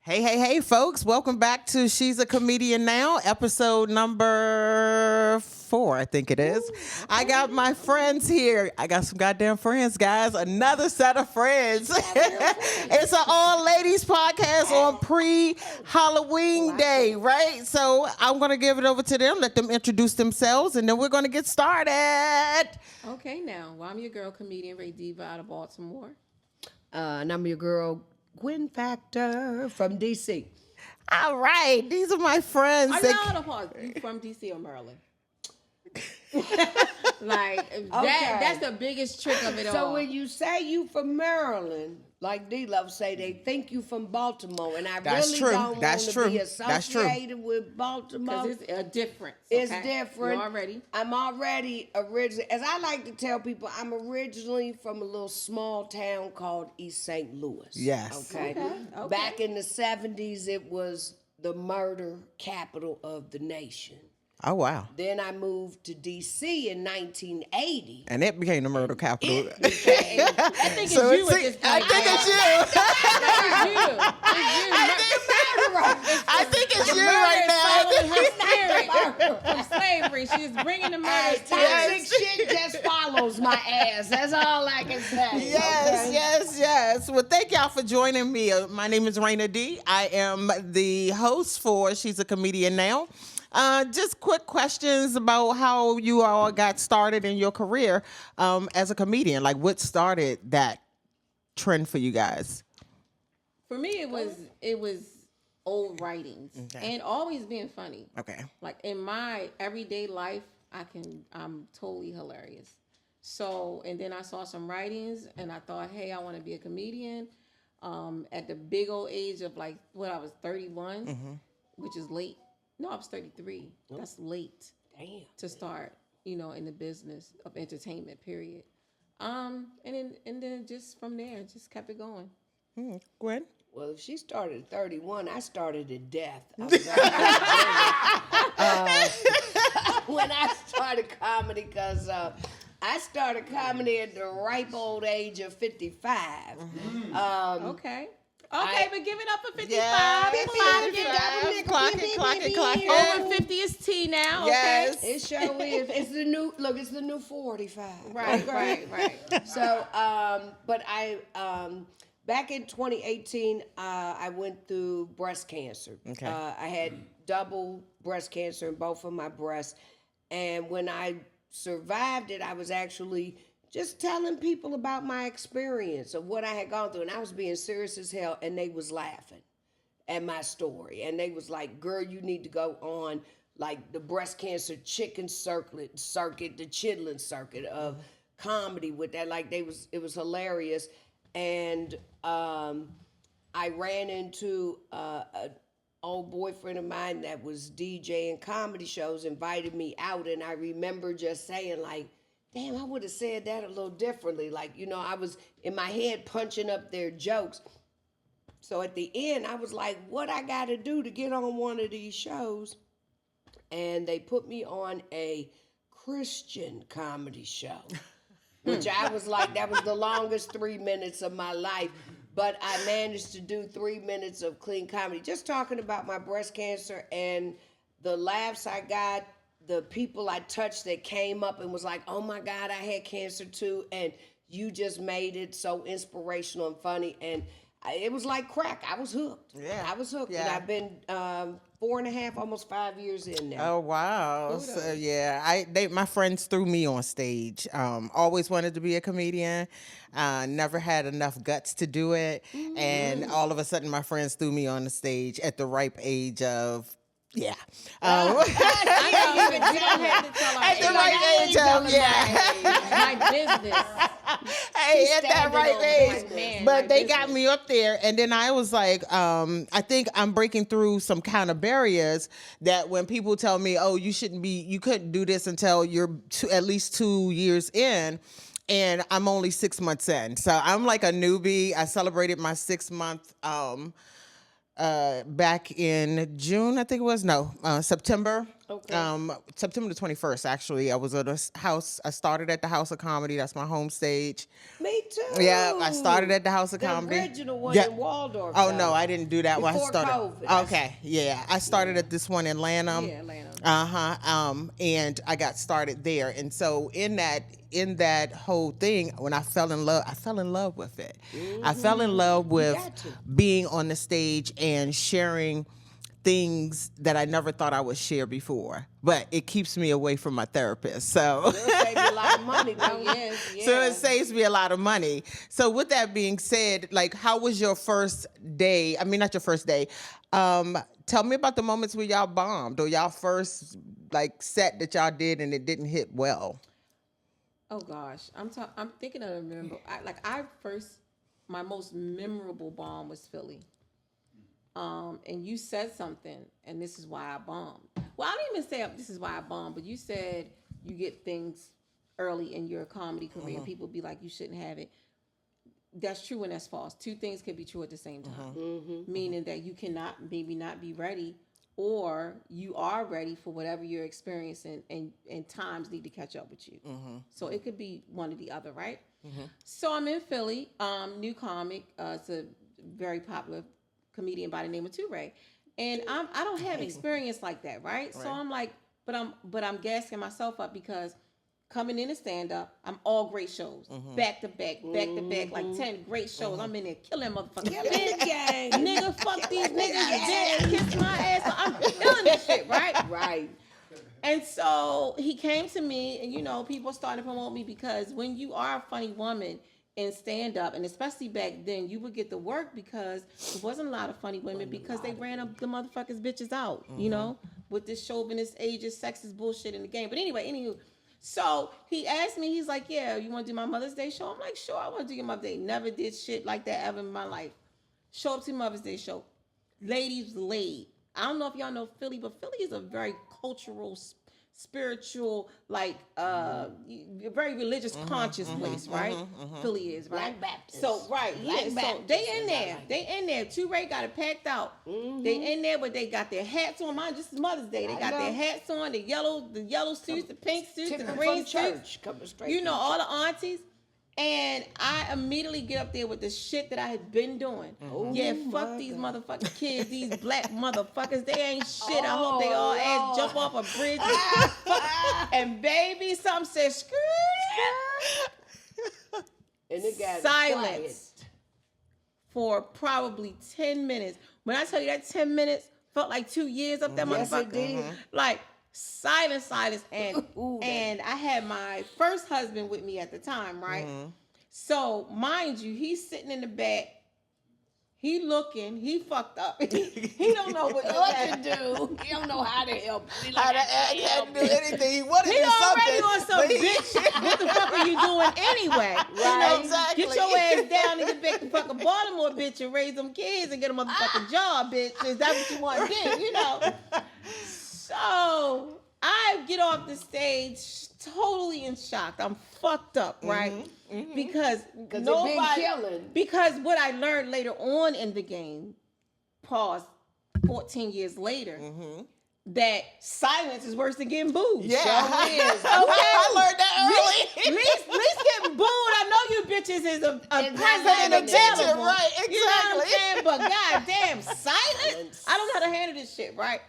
Hey, folks. Welcome back to She's a Comedian Now, episode number 4, I think it is. Ooh, okay. I got my friends here. I got some goddamn friends, guys. Another set of friends. It's an all-ladies podcast on pre-Halloween day, right? So I'm going to give it over to them, let them introduce themselves, and then we're going to get started. Okay, now, well, I'm your girl, comedian Diva out of Baltimore. And I'm your girl, Gwynn Factor from D.C. All right, these are my friends. Are y'all you from D.C. or Maryland? That's the biggest trick of it all. So when you say you from Maryland, like D-Love say, they think you from Baltimore, and I really don't want to be associated with Baltimore. Because it's a difference. It's different. I'm already originally, as I like to tell people, I'm originally from a little small town called East St. Louis. Yes. Okay. Back in the 70s, it was the murder capital of the nation. Oh, wow. Then I moved to D.C. in 1980. And it became the murder capital. I think it's you at this point. I think it's you. I think it's you right now. Her spirit from slavery. She's bringing the murder to toxic shit just follows my ass. That's all I can say. Yes. Well, thank y'all for joining me. My name is Rayna Dee. I am the host for She's a Comedian Now. Just quick questions about how you all got started in your career as a comedian. Like, what started that trend for you guys? For me, it was old writings and always being funny. Okay. Like in my everyday life, I'm totally hilarious. So, and then I saw some writings and I thought, hey, I want to be a comedian. At the big old age of I was 31, which is late. No, I was 33. That's late. Damn. To start, in the business of entertainment, period. And then just from there, just kept it going. Gwynn? Well, if she started at 31, I started at death. When I started comedy, because I started comedy at the ripe old age of 55. Okay, but give it up for 55. Yeah, 55. Clock. Over 50 is T now. Yes. Okay. It sure is. It's the new 45. Right. So, but I, back in 2018, I went through breast cancer. Okay. I had double breast cancer in both of my breasts. And when I survived it, I was actually just telling people about my experience of what I had gone through. And I was being serious as hell, and they was laughing at my story. And they was like, girl, you need to go on like the breast cancer chicken circuit, the chitlin circuit of comedy with that. Like it was hilarious. And I ran into an old boyfriend of mine that was DJing comedy shows, invited me out. And I remember just saying like, damn, I would have said that a little differently. Like, I was in my head punching up their jokes. So at the end, I was like, what I got to do to get on one of these shows? And they put me on a Christian comedy show, which I was like, that was the longest 3 minutes of my life. But I managed to do 3 minutes of clean comedy, just talking about my breast cancer and the laughs I got. The people I touched that came up and was like, oh my God, I had cancer too. And you just made it so inspirational and funny. And it was like crack. I was hooked. Yeah. I was hooked. Yeah. And I've been 4.5, almost 5 years in now. Oh, wow. So, yeah, my friends threw me on stage. Always wanted to be a comedian. Never had enough guts to do it. Mm-hmm. And all of a sudden, my friends threw me on the stage at the ripe age of I know, you don't have to tell at the right age of, my business. Hey, at that right age. But they got me up there, and then I was like, I think I'm breaking through some kind of barriers that when people tell me, oh, you couldn't do this until you're at least 2 years in. And I'm only 6 months in. So I'm like a newbie. I celebrated my 6 month back in June, I think it was. No, September Okay. September the 21st, actually. I was at a house. I started at the House of Comedy. That's my home stage. Me too. Yeah, I started at the House of Comedy. The original one Yeah. in Waldorf. Oh, though. no, I didn't do that one. I Before started. COVID. Okay, yeah. I started at this one in Lanham. Yeah, Atlanta. And I got started there. And so in that whole thing, when I fell in love with it. I fell in love with got to. being on the stage and sharing things that I never thought I would share before. But it keeps me away from my therapist. So It'll save you a lot of money, though. Yes, yeah. so it saves me a lot of money. So with that being said, like, how was your first day? I mean, not your first day. Tell me about the moments where y'all bombed or y'all first like set that y'all did and it didn't hit well. Oh gosh, I'm thinking of my most memorable bomb was Philly. And you said something, and this is why I bombed. Well, I didn't even say this is why I bombed, but you said you get things early in your comedy career, and people be like, you shouldn't have it. That's true and that's false. Two things can be true at the same time, meaning that you cannot maybe not be ready, or you are ready for whatever you're experiencing, and times need to catch up with you. So it could be one or the other, right? So I'm in Philly, new comic. It's a very popular comedian by the name of Toure, and I don't have experience like that, right? So I'm like, but I'm gassing myself up because coming in to stand up, I'm all great shows, back to back, like 10 great shows. I'm in there killing motherfuckers, nigga, fuck these niggas, dead, kiss my ass. I'm killing this shit, right? Right. And so he came to me, and people started to promote me because when you are a funny woman in stand up, and especially back then, you would get the work because there wasn't a lot of funny women because they ran up the motherfuckers bitches out, with this chauvinist, ageist, sexist bullshit in the game. But anyway, so he asked me, he's like, yeah, you want to do my Mother's Day show? I'm like, sure, I want to do your Mother's Day. Never did shit like that ever in my life. Show up to Mother's Day show. Ladies laid. I don't know if y'all know Philly, but Philly is a very cultural, spiritual, like very religious, conscious place, right? Philly is, right? Black Baptist. So Black so Baptist they in is there. like They in there. Toure got it packed out. They in there, but they got their hats on. Mine just is Mother's Day. They got their hats on, the yellow suits, the pink suits, the Tipping green from suits. church, coming straight. All the aunties. And I immediately get up there with the shit that I had been doing. Fuck these motherfucking kids, these black motherfuckers. They ain't shit. I hope they all ass jump off a bridge. And baby, something says screw. And it got silence for probably 10 minutes. When I tell you that 10 minutes felt like 2 years up that Yes, motherfucker. it did. Like silence, and I had my first husband with me at the time, right? So mind you, he's sitting in the back. He looking, he fucked up. He don't know what to do. He don't know how to help. How to act, how to do anything. He wanted He to do something. already on some bitch. What the fuck are you doing anyway? Right, exactly. Get your ass down and get back to fucking Baltimore, bitch, and raise them kids and get a motherfucking job, bitch. Is that what you want to do? So I get off the stage totally in shock. I'm fucked up, right? Because nobody, because what I learned later on in the game, pause, 14 years later, that silence is worse than getting booed. Yeah, Sure is. Okay. I learned that early. At least getting booed. I know you bitches is a president and a teacher, available. right? Exactly. You know what I'm saying? But goddamn, silence. I don't know how to handle this shit, right?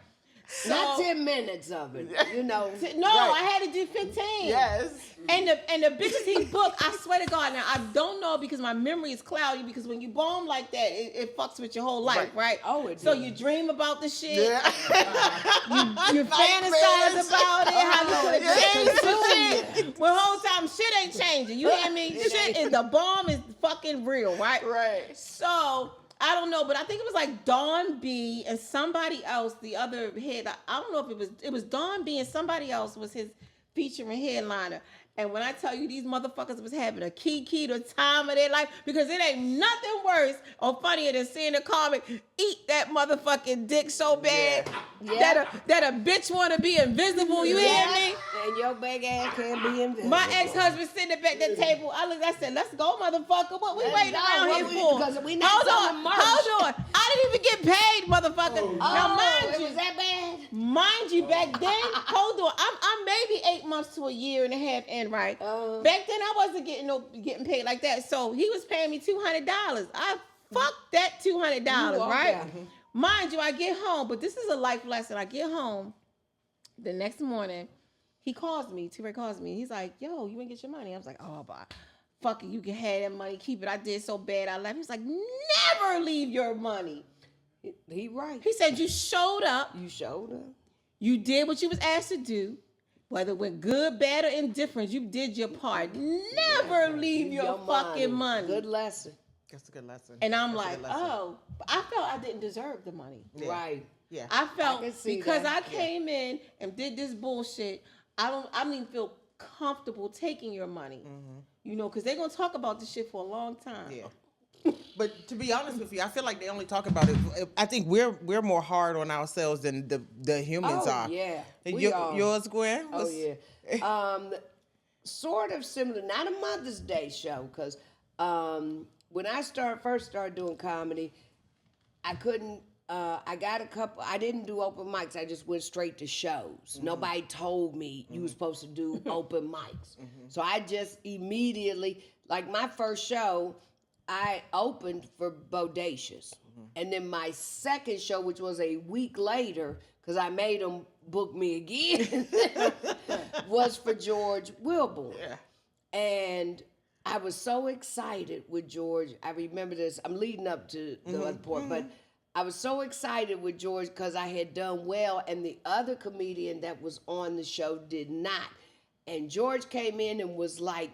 So, Not 10 minutes of it, No, Right. I had to do 15. Yes. And the bitches he booked, I swear to God, now I don't know because my memory is cloudy because when you bomb like that, it fucks with your whole life, right? Oh, it So does. you dream about the shit. Yeah. You fantasize about it, how you could have changed the shit. Well, whole time shit ain't changing. You hear me? Shit is, the bomb is fucking real, right? Right. So I don't know, but I think it was like Dawn B and somebody else, the other head. I don't know if it was Dawn B and somebody else was his featuring headliner. And when I tell you these motherfuckers was having a key to time of their life, because it ain't nothing worse or funnier than seeing a comic eat that motherfucking dick so bad that a bitch want to be invisible. You hear me? And your big ass can't be invisible. My ex-husband sitting at that table. I said, "Let's go, motherfucker. What we waiting around here for? Because we not Hold on. I didn't even get paid, motherfucker. Now, mind it you, was that bad? Mind you, back then, hold on, I'm maybe 8 months to a year and a half in, right? Back then, I wasn't getting paid like that. So he was paying me $200. I fucked that $200, right? Mind you, I get home, but this is a life lesson. I get home the next morning. He calls me. T-Ray calls me. He's like, "Yo, you ain't get your money." I was like, "Oh, but fuck it, you can have that money, keep it. I did so bad, I left." He's like, "Never leave your money." He right. He said, "You showed up. You showed up. You did what you was asked to do. Whether it went good, bad, or indifferent, you did your part. Never leave your fucking money." Good lesson. That's a good lesson. And I'm like, oh, but I felt I didn't deserve the money. Yeah. Right. Yeah. I felt because that. I came in and did this bullshit, I don't even feel comfortable taking your money. You know, because they're gonna talk about this shit for a long time. Yeah. But to be honest with you, I feel like they only talk about it. I think we're more hard on ourselves than the humans are. Yeah. Yours, Gwynn? Oh yeah. Sort of similar. Not a Mother's Day show, because when I first started doing comedy, I couldn't. I got a couple. I didn't do open mics. I just went straight to shows. Nobody told me you were supposed to do open mics. So I just immediately, like my first show, I opened for Bodacious. And then my second show, which was a week later, because I made them book me again, was for George Wilborn. Yeah. And I was so excited with George. I remember this. I'm leading up to the other part, but I was so excited with George because I had done well, and the other comedian that was on the show did not. And George came in and was like,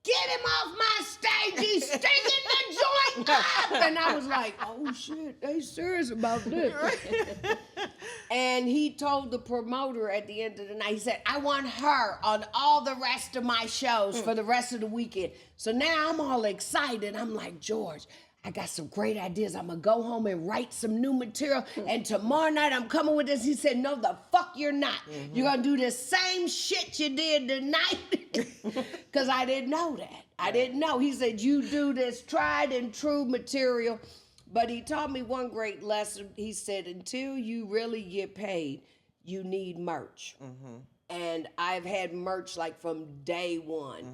"Get him off my stage, he's stinking the joint up!" And I was like, oh shit, they serious about this. And he told the promoter at the end of the night, he said, "I want her on all the rest of my shows for the rest of the weekend." So now I'm all excited. I'm like, "George, I got some great ideas. I'm going to go home and write some new material. And tomorrow night I'm coming with this." He said, "No, the fuck you're not. You're going to do the same shit you did tonight." Because I didn't know that. I didn't know. He said, "You do this tried and true material." But he taught me one great lesson. He said, until you really get paid, you need merch. And I've had merch like from day one.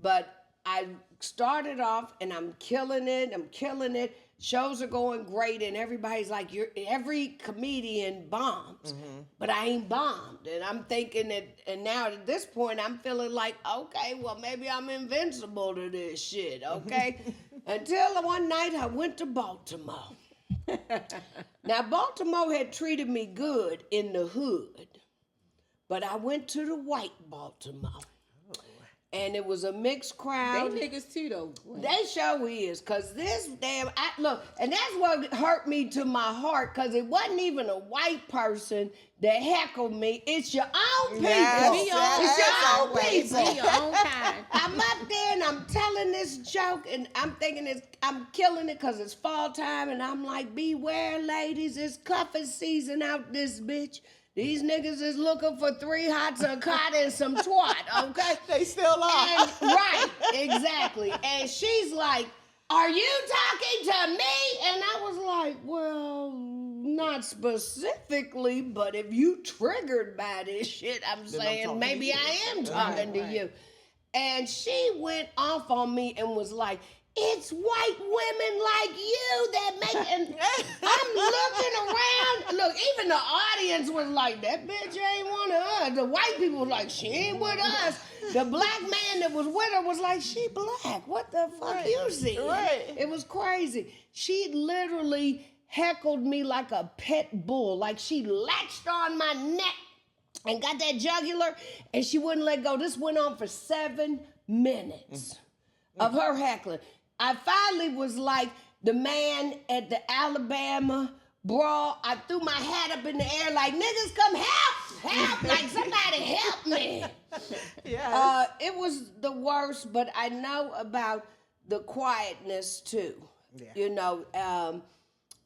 But I started off and I'm killing it. Shows are going great and everybody's like, every comedian bombs, but I ain't bombed. And I'm thinking that, and now at this point I'm feeling like, okay, well maybe I'm invincible to this shit, okay? Until one night I went to Baltimore. Now Baltimore had treated me good in the hood, but I went to the white Baltimore. And it was a mixed crowd. They niggas too, though. They sure is, because this damn, look, and that's what hurt me to my heart, because it wasn't even a white person that heckled me. It's your own people. It's your own people. Be your own kind. I'm up there and I'm telling this joke, and I'm thinking I'm killing it because it's fall time, and I'm like, beware, ladies, it's cuffing season out this bitch. These niggas is looking for 3 hots, a cot, and some twat, okay? They still are. And, right, exactly. And she's like, "Are you talking to me?" And I was like, well, not specifically, but if you triggered by this shit, I'm saying maybe I am talking to you. And she went off on me and was like, "It's white women like you that make," and I'm looking around. Look, even the audience was like, "That bitch ain't one of us." The white people was like, "She ain't with us." The black man that was with her was like, "She black. What the fuck you see?" Right. It was crazy. She literally heckled me like a pet bull. Like she latched on my neck and got that jugular, and she wouldn't let go. This went on for 7 minutes of her heckling. I finally was like the man at the Alabama brawl. I threw my hat up in the air like, "Niggas come help, like somebody help me." Yes. It was the worst, but I know about the quietness too. Yeah. You know,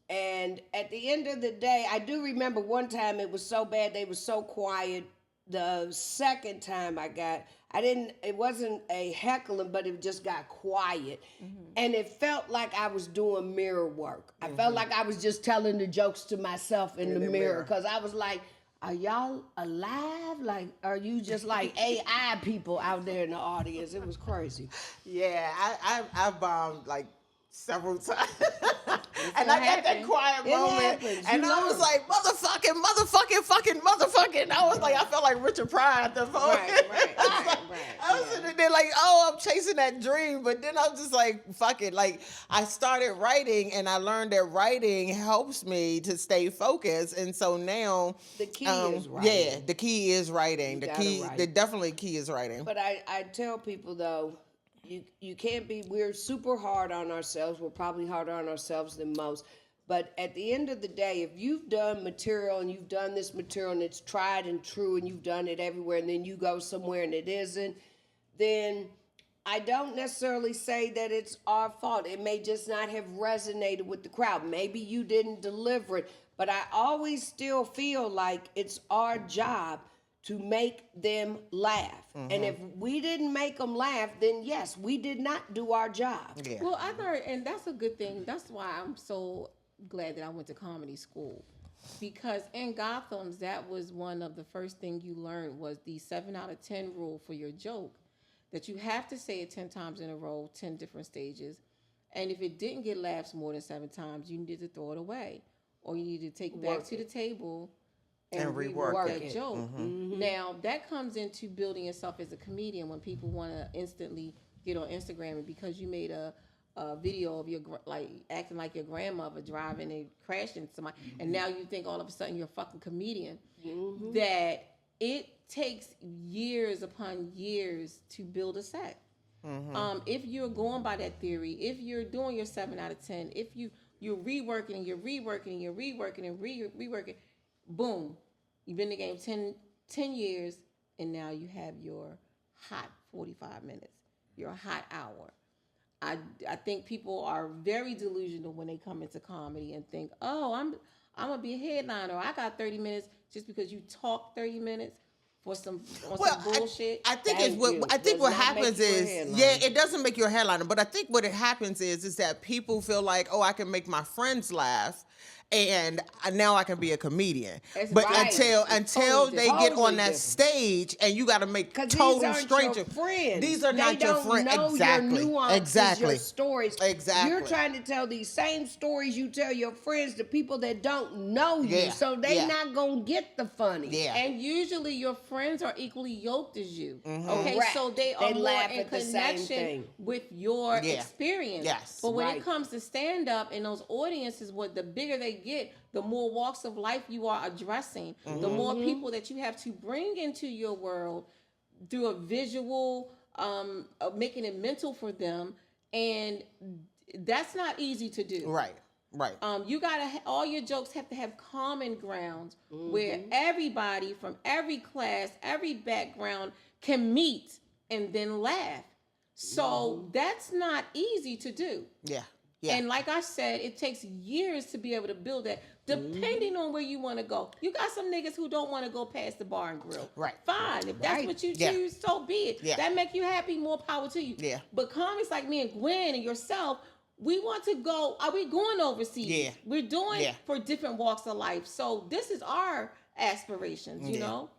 and at the end of the day, I do remember one time it was so bad, they were so quiet. The second time it wasn't a heckling, but it just got quiet. And it felt like I was doing mirror work. I felt like I was just telling the jokes to myself in the mirror, because I was like, are y'all alive? Like, are you just like AI people out there in the audience? It was crazy. Yeah, I bombed like several times. And gonna I got that happen. quiet It moment. happens. And You I was learn. like, motherfucking. I was like, I felt like Richard Pryor at the phone. Right. I was sitting there like, oh, I'm chasing that dream. But then I was just like, fuck it. Like, I started writing and I learned that writing helps me to stay focused. And so now, The key is writing. Yeah, the key is writing. You gotta write. The definitely key is writing. But I tell people though, you can't be. We're super hard on ourselves. We're probably harder on ourselves than most. But at the end of the day, if you've done material and you've done this material and it's tried and true and you've done it everywhere, and then you go somewhere and it isn't, then I don't necessarily say that it's our fault. It may just not have resonated with the crowd. Maybe you didn't deliver it. But I always still feel like it's our job to make them laugh. And if we didn't make them laugh, then yes, we did not do our job. Yeah. Well, I learned, and that's a good thing. That's why I'm so glad that I went to comedy school. Because in Gotham's, that was one of the first things you learned was the 7 out of 10 rule for your joke. That you have to say it 10 times in a row, 10 different stages. And if it didn't get laughs more than 7 times, you needed to throw it away. Or you need to take it back to the table and rework that joke. Now, that comes into building yourself as a comedian when people want to instantly get on Instagram, and because you made a video of your acting like your grandmother driving and crashing somebody, and now you think all of a sudden you're a fucking comedian. That it takes years upon years to build a set. If you're going by that theory, if you're doing your 7 out of 10, if you're reworking and you're reworking and you're reworking and reworking, boom, you've been in the game 10 years, and now you have your hot 45 minutes, your hot hour. I think people are very delusional when they come into comedy and think, oh, I'm gonna be a headliner. I got 30 minutes just because you talk 30 minutes for some bullshit. I think what happens is, it doesn't make you a headliner, but I think what it happens is that people feel like, oh, I can make my friends laugh, and now I can be a comedian. That's but right. until they get on that stage, and you got to make total strangers. These are not your friends. Know exactly. Your nuances, exactly. Your stories. Exactly. You're trying to tell these same stories you tell your friends to people that don't know you, so they not gonna get the funny. Yeah. And usually your friends are equally yoked as you. Okay, Correct. so they are more laugh in at the same connection thing. with your experience. Yes. But when it comes to stand up and those audiences, the bigger they get, the more walks of life you are addressing, the more people that you have to bring into your world through a visual, making it mental for them, and that's not easy to do. Right. You gotta all your jokes have to have common grounds where everybody from every class, every background can meet and then laugh. So that's not easy to do. Yeah. And like I said, it takes years to be able to build that, depending on where you want to go. You got some niggas who don't want to go past the bar and grill. Right. Fine. If that's what you choose, so be it. Yeah. That make you happy, more power to you. Yeah. But comics like me and Gwynn and yourself, we want to go, are we going overseas? Yeah. We're doing for different walks of life. So this is our aspirations, you know?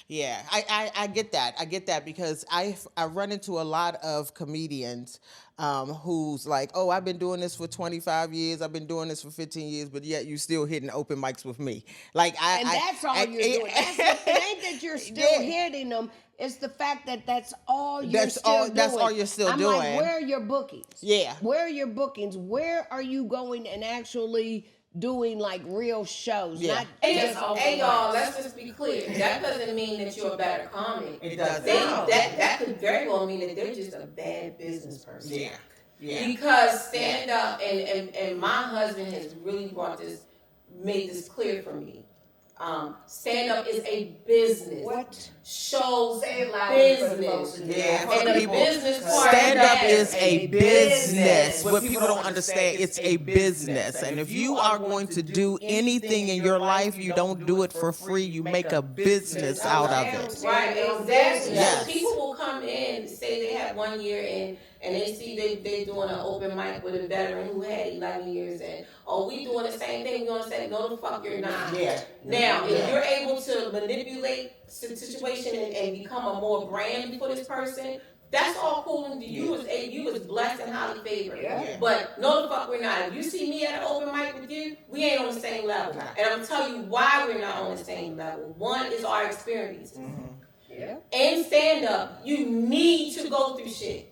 Yeah, I get that. I get that because I run into a lot of comedians who's like, oh, I've been doing this for 25 years. I've been doing this for 15 years, but yet you still hitting open mics with me. Like that's all you're doing. It ain't that you're still hitting them. It's the fact that that's all you're still doing. That's all you're still doing. Like, where are your bookings? Yeah. Where are your bookings? Where are you going and actually doing like real shows? Yeah. Not Hey y'all, let's just be clear. That doesn't mean that you're a better comic. It doesn't. That could very well mean that they're just a bad business person. Yeah. Because stand up and my husband has really made this clear for me. Stand up is a business. What? Shows business. Yeah, and the people, business part stand up is is a business. What people don't understand, it's a business. And if you are going to do anything in your life, you don't do it for free. You make a business out of it. Right, exactly. Yes. People will come in, say they have 1 year and they see they doing an open mic with a veteran who had 11 years and we doing the same thing, we gonna say, no the fuck you're not. Yeah. Now, if you're able to manipulate the situation and become a more brand for this person, that's all cool, and you was blessed and highly favored. Yeah. But no the fuck we're not. If you see me at an open mic with you, we ain't on the same level. And I'm telling you why we're not on the same level. One is our experiences. Yeah. In stand-up, you need to go through shit.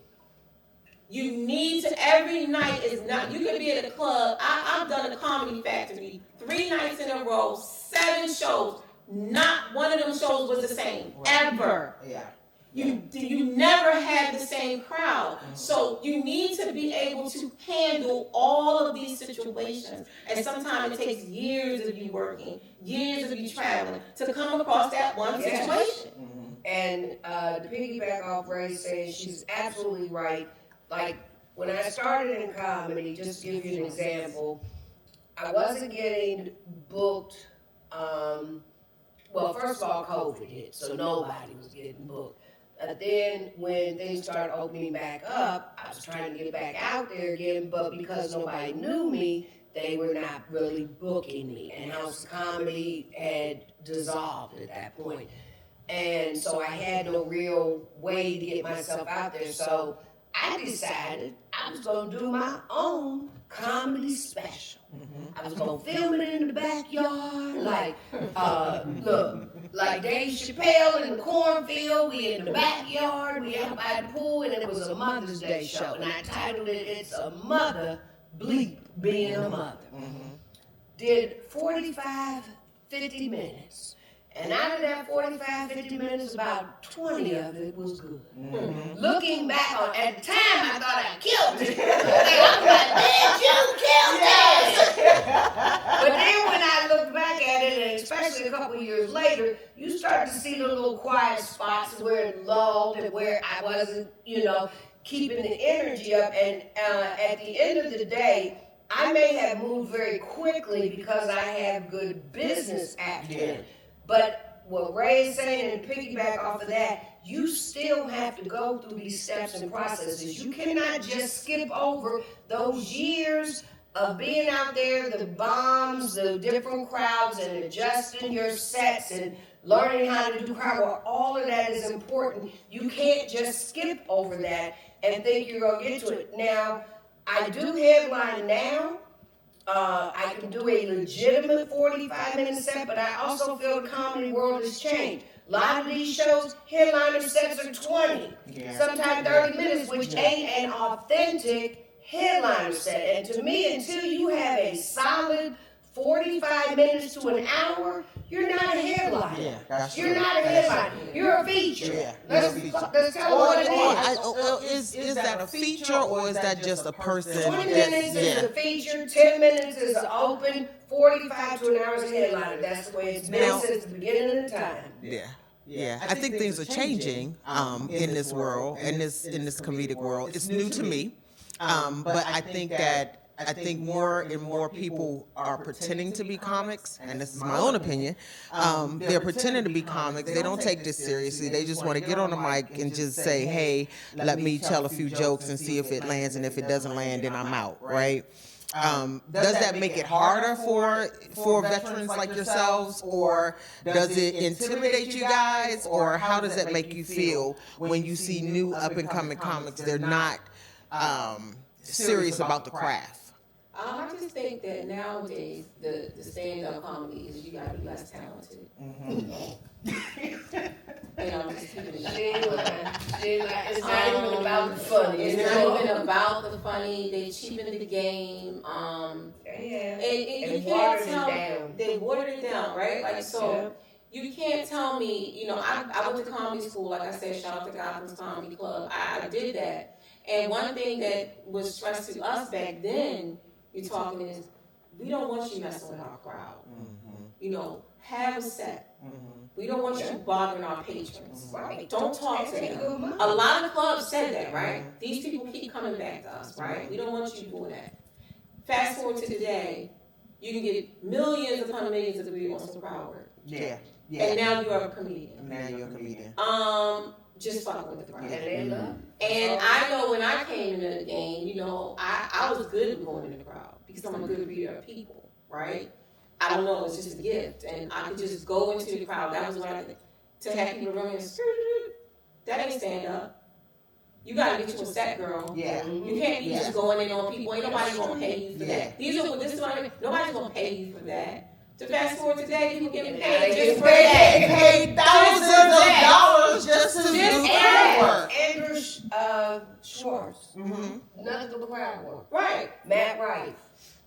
You need to, every night is not, you could be at a club. I've done a Comedy Factory 3 nights in a row, 7 shows. Not one of them shows was the same, ever. Yeah. You never had the same crowd. So you need to be able to handle all of these situations. And sometimes it takes years of you working, years of you traveling to come across that one situation. And to piggyback off Ray saying, she's absolutely right. Like, when I started in comedy, just to give you an example, I wasn't getting booked. Well, first of all, COVID hit, so nobody was getting booked. Then when things started opening back up, I was trying to get back out there again, but because nobody knew me, they were not really booking me. And House of Comedy had dissolved at that point. And so I had no real way to get myself out there. So I decided I was going to do my own comedy special. I was going to film it in the backyard, like, look, like Dave Chappelle in the cornfield. We in the backyard, we out by the pool, and it was a Mother's Day show. And I titled it, It's a Mother Bleep Being a Mother. Did 45, 50 minutes. And out of that 45, 50 minutes, about 20 of it was good. Looking back on, at the time, I thought I killed it. I'm like, man, you killed it. But then when I looked back at it, and especially a couple years later, you start to see the little quiet spots where it lulled and where I wasn't, keeping the energy up. And at the end of the day, I may have moved very quickly because I have good business acumen. But what Ray is saying, and piggyback off of that, you still have to go through these steps and processes. You cannot just skip over those years of being out there, the bombs, the different crowds, and adjusting your sets and learning how to do crowd work. All of that is important. You can't just skip over that and think you're going to get to it. Now, I do headline now. I can do a legitimate 45-minute set, but I also feel the comedy world has changed. A lot of these shows, headliner sets are 20, sometimes 30 minutes, which ain't an authentic headliner set. And to me, until you have a solid 45 minutes to an hour, you're not a headliner. You're not a headliner. You're a feature. Let's tell them what it is. Is that a feature or is that just a person? 20 minutes is a feature, 10 minutes is an open, 45 to an hour is a headliner. That's the way it's been since the beginning of the time. Yeah, I think things are changing in this world, in this comedic world. It's new to me, but I think more and more people are pretending to be comics, and this is my own opinion. They're pretending to be comics. They don't take this seriously. They just want to get on the mic and just say, hey, let me tell a few jokes and see if it lands, and if it doesn't land, then I'm out, right? Does that make it harder for veterans like yourselves, or does it intimidate you guys, or how does that make you feel when you see new up-and-coming comics? They're not serious about the craft. I just think that nowadays the stand-up comedy is you gotta be less talented. And I'm just keeping it. It's not even about the funny. It's not even about the funny. They cheapen the game. And you can't tell. They watered it down, right? Like so. You can't tell me. I went to comedy school. Like I said, shout out to Gotham's Comedy Club. I did that. And one thing that was stressed to us back then, you're talking is, we don't want you messing with our crowd. Have a set. We don't want you bothering our patrons. Right. Don't talk to them. A lot of clubs said that, right? These people keep coming back to us, right? We don't want you doing that. Fast forward to today, you can get millions upon millions of views on some crowd work. Yeah. And now you are a comedian. just fucking with the crowd. And I know when I came into the game, you know, I was good at going in the crowd because I'm a good reader of people, right? I don't know, it's just a gift. And I could just go into the crowd. That was what I did. To have people run and that ain't stand up. You gotta get you a set, girl. Yeah. You can't be just going in on people. Ain't nobody gonna pay you for that. This is what I mean. Nobody's gonna pay you for that. To fast forward today, people getting paid just for that. They paid thousands of dollars just to do crowd work. Andrew Schwartz. None of the crowd work. Right. Matt Rife.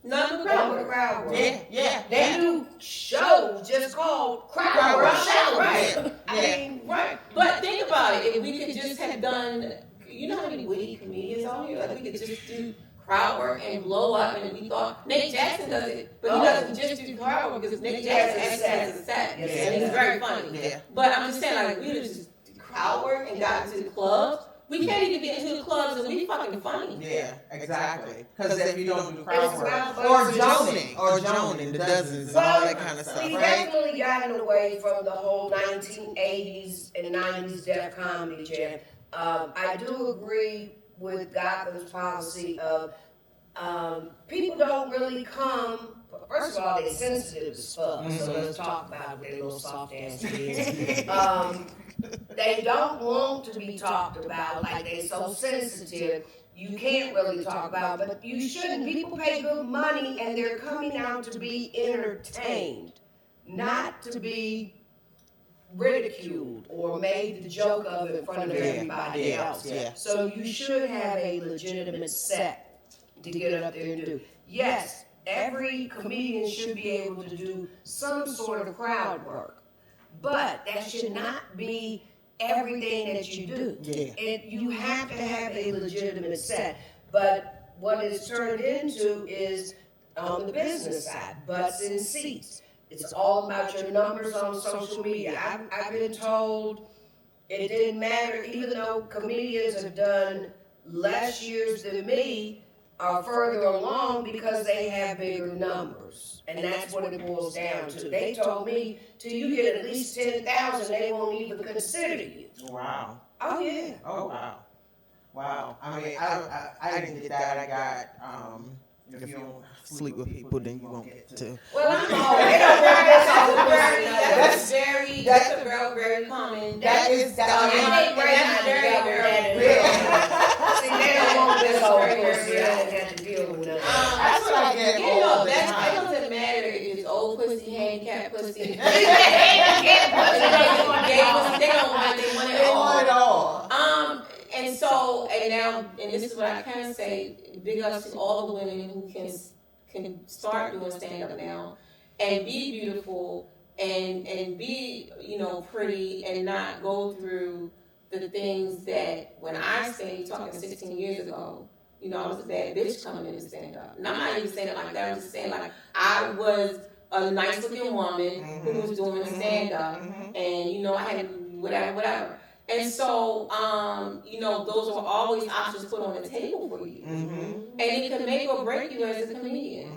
None of the crowd work. Yeah. They do shows just called crowd work shows. Right. I mean, right. But think about it. If we could just have done, you know how many witty comedians are here? Like we could just do crowd work and blow up, and we thought Nate Jackson does it, but he doesn't just do crowd work because Nate Jackson actually has a set, and he's very funny. Yeah. But I'm just saying, like we just do crowd work and got into the clubs. We can't even get into the clubs and we fucking funny. Yeah, exactly. Because if you don't do crowd work, or joning, the dozens and all that kind of stuff, we right? definitely gotten away from the whole 1980s and 90s Def Comedy Jam. I do agree with Gotham's policy of people don't really come. First of all, they're sensitive as fuck, so let's talk about what their little soft ass is. They don't want to be talked about, like they're so sensitive. You can't really talk about, but you shouldn't. People pay good money and they're coming out to be entertained, not to be ridiculed or made the joke of in front of everybody else. Yeah. So you should have a legitimate set to get up there and do. Yes, every comedian should be able to do some sort of crowd work, but that should not be everything that you do. Yeah. You have to have a legitimate set. But what it's turned into is on the business side, butts and seats. It's all about your numbers on social media. I've been told it didn't matter, even though comedians have done less years than me, are further along because they have bigger numbers. And that's what it boils down to. They told me, till you get at least 10,000, they won't even consider you. Wow. Oh, yeah. Oh, wow. Wow. I mean, I didn't get that. I got, if you don't sleep with people, then you won't get to. Well, that's a very common. That's very real. See, they don't want this whole person. They don't have to deal with that. That's what I get all the time. It doesn't matter if it's old pussy, handicapped pussy. They want it all. And so, and now, and this is what I can say, big ups to all the women who can start doing stand-up now and be beautiful and be, you know, pretty and not go through the things that when I say, talking 16 years ago, you know, I was a bad bitch coming in to stand up. And I'm not even saying it like that. I'm just saying like I was a nice looking woman who was doing a stand up and, you know, I had whatever. And so, you know, those are always options put on the table for you. And it can make or break you as a comedian.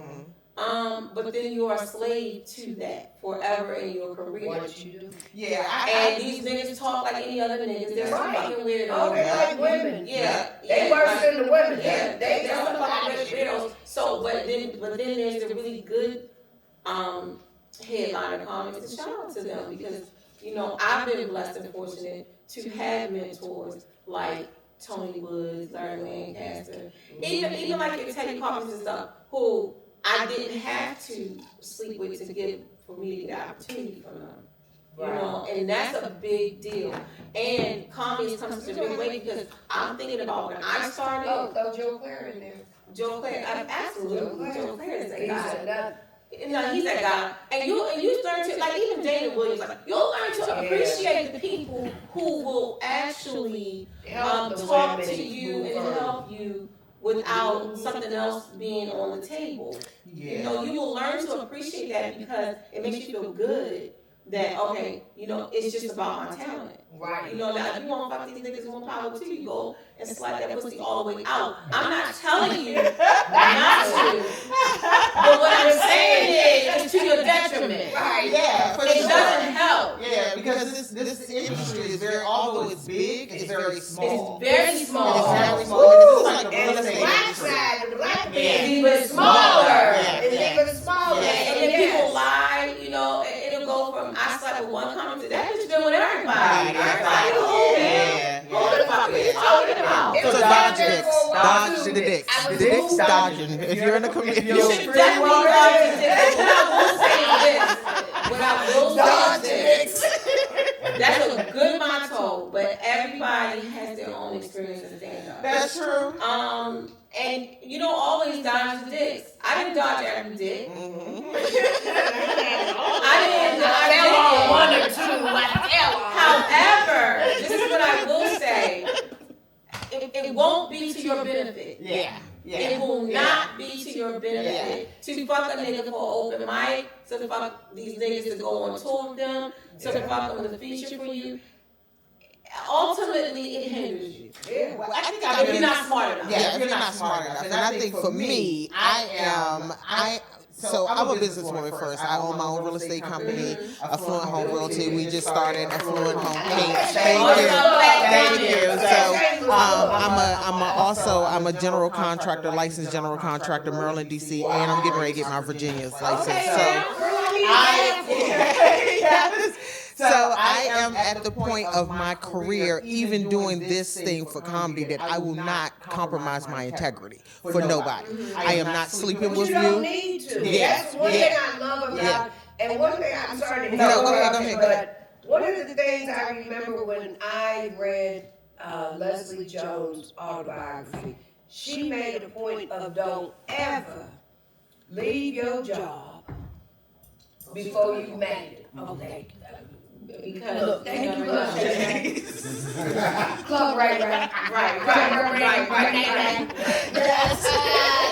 But then you are a slave to that forever in your career. What you do. Yeah. And these niggas talk like any other niggas. They're fucking weirdos. Oh, they're like women. Yeah. They worse than the women. Yeah. They're some fucking weirdos. So, but then there's a really good headliner comments. And shout out to them because, you know, I've been blessed and fortunate to have mentors like Tony Woods, Larry Lancaster, even like your Teddy Coffins and stuff, who I didn't have to sleep with to get for me to get opportunity from them. You know, and that's a big deal. And comedy comes such a big way because I'm thinking about when I started. Throw Joe Claire in there. Joe Claire, absolutely. Joe Claire is a guy. No, he's that guy. And you learn to, like even Dana Williams, like you'll learn to appreciate the people who will actually talk to you and help you without something else being on the table. Yeah. You know, you will learn to appreciate that because it makes you feel good that, okay, you know, it's just about my talent. Right. You know, that if you want to fuck these niggas, more power to you, go and slide that pussy all the way out. I'm not telling you not to. But what I'm saying is, it's to your detriment. Right, yeah. It doesn't help. Yeah, because because this industry is very, although it's big, it's very small. It's very small. It's very small. It's like a And real the estate black industry. side, the black It's man, even smaller. It's even smaller. And then people lie, you know, it'll go from I slept with one comment to that bitch been with everybody. Everybody, who, man? Who the fuck are you talking about? So dodge dicks. Dodge the dicks. The dicks dodging. If you're in a community, You should definitely dodge the dicks. What I will say is this. What I will say is this. That's a good motto, but everybody has their own experience in stand-up. that's true. And you don't always dodge the dicks. I didn't dodge every dick. I didn't. However, this is what I will say. It won't be to your benefit. It will not be to your benefit to fuck a nigga for open mic, to fuck these niggas to go on tour with them, to fuck them with a feature for you. Ultimately, it hinders you. Well, I think If you're not smart enough. Yeah, if you're not smart enough. And I think for me, so I'm a businesswoman first. I own my own real estate company, Affluent Home Realty. We just started Affluent Home Paints. Thank you. So I'm a general contractor, licensed general contractor, Maryland, DC, and I'm getting ready to get my Virginia's license. So I am at the point of my career, even doing this thing for comedy, that I will not compromise my integrity for nobody. I am not sleeping with You don't you. need to. Yeah, That's one thing I love about, and one thing I'm sorry to No, go interrupt ahead, you, go ahead. but one of the things I remember when I read Leslie Jones' autobiography, she made a point of don't ever leave your job before you made it. Okay. Because Look, thank you, much. Club right.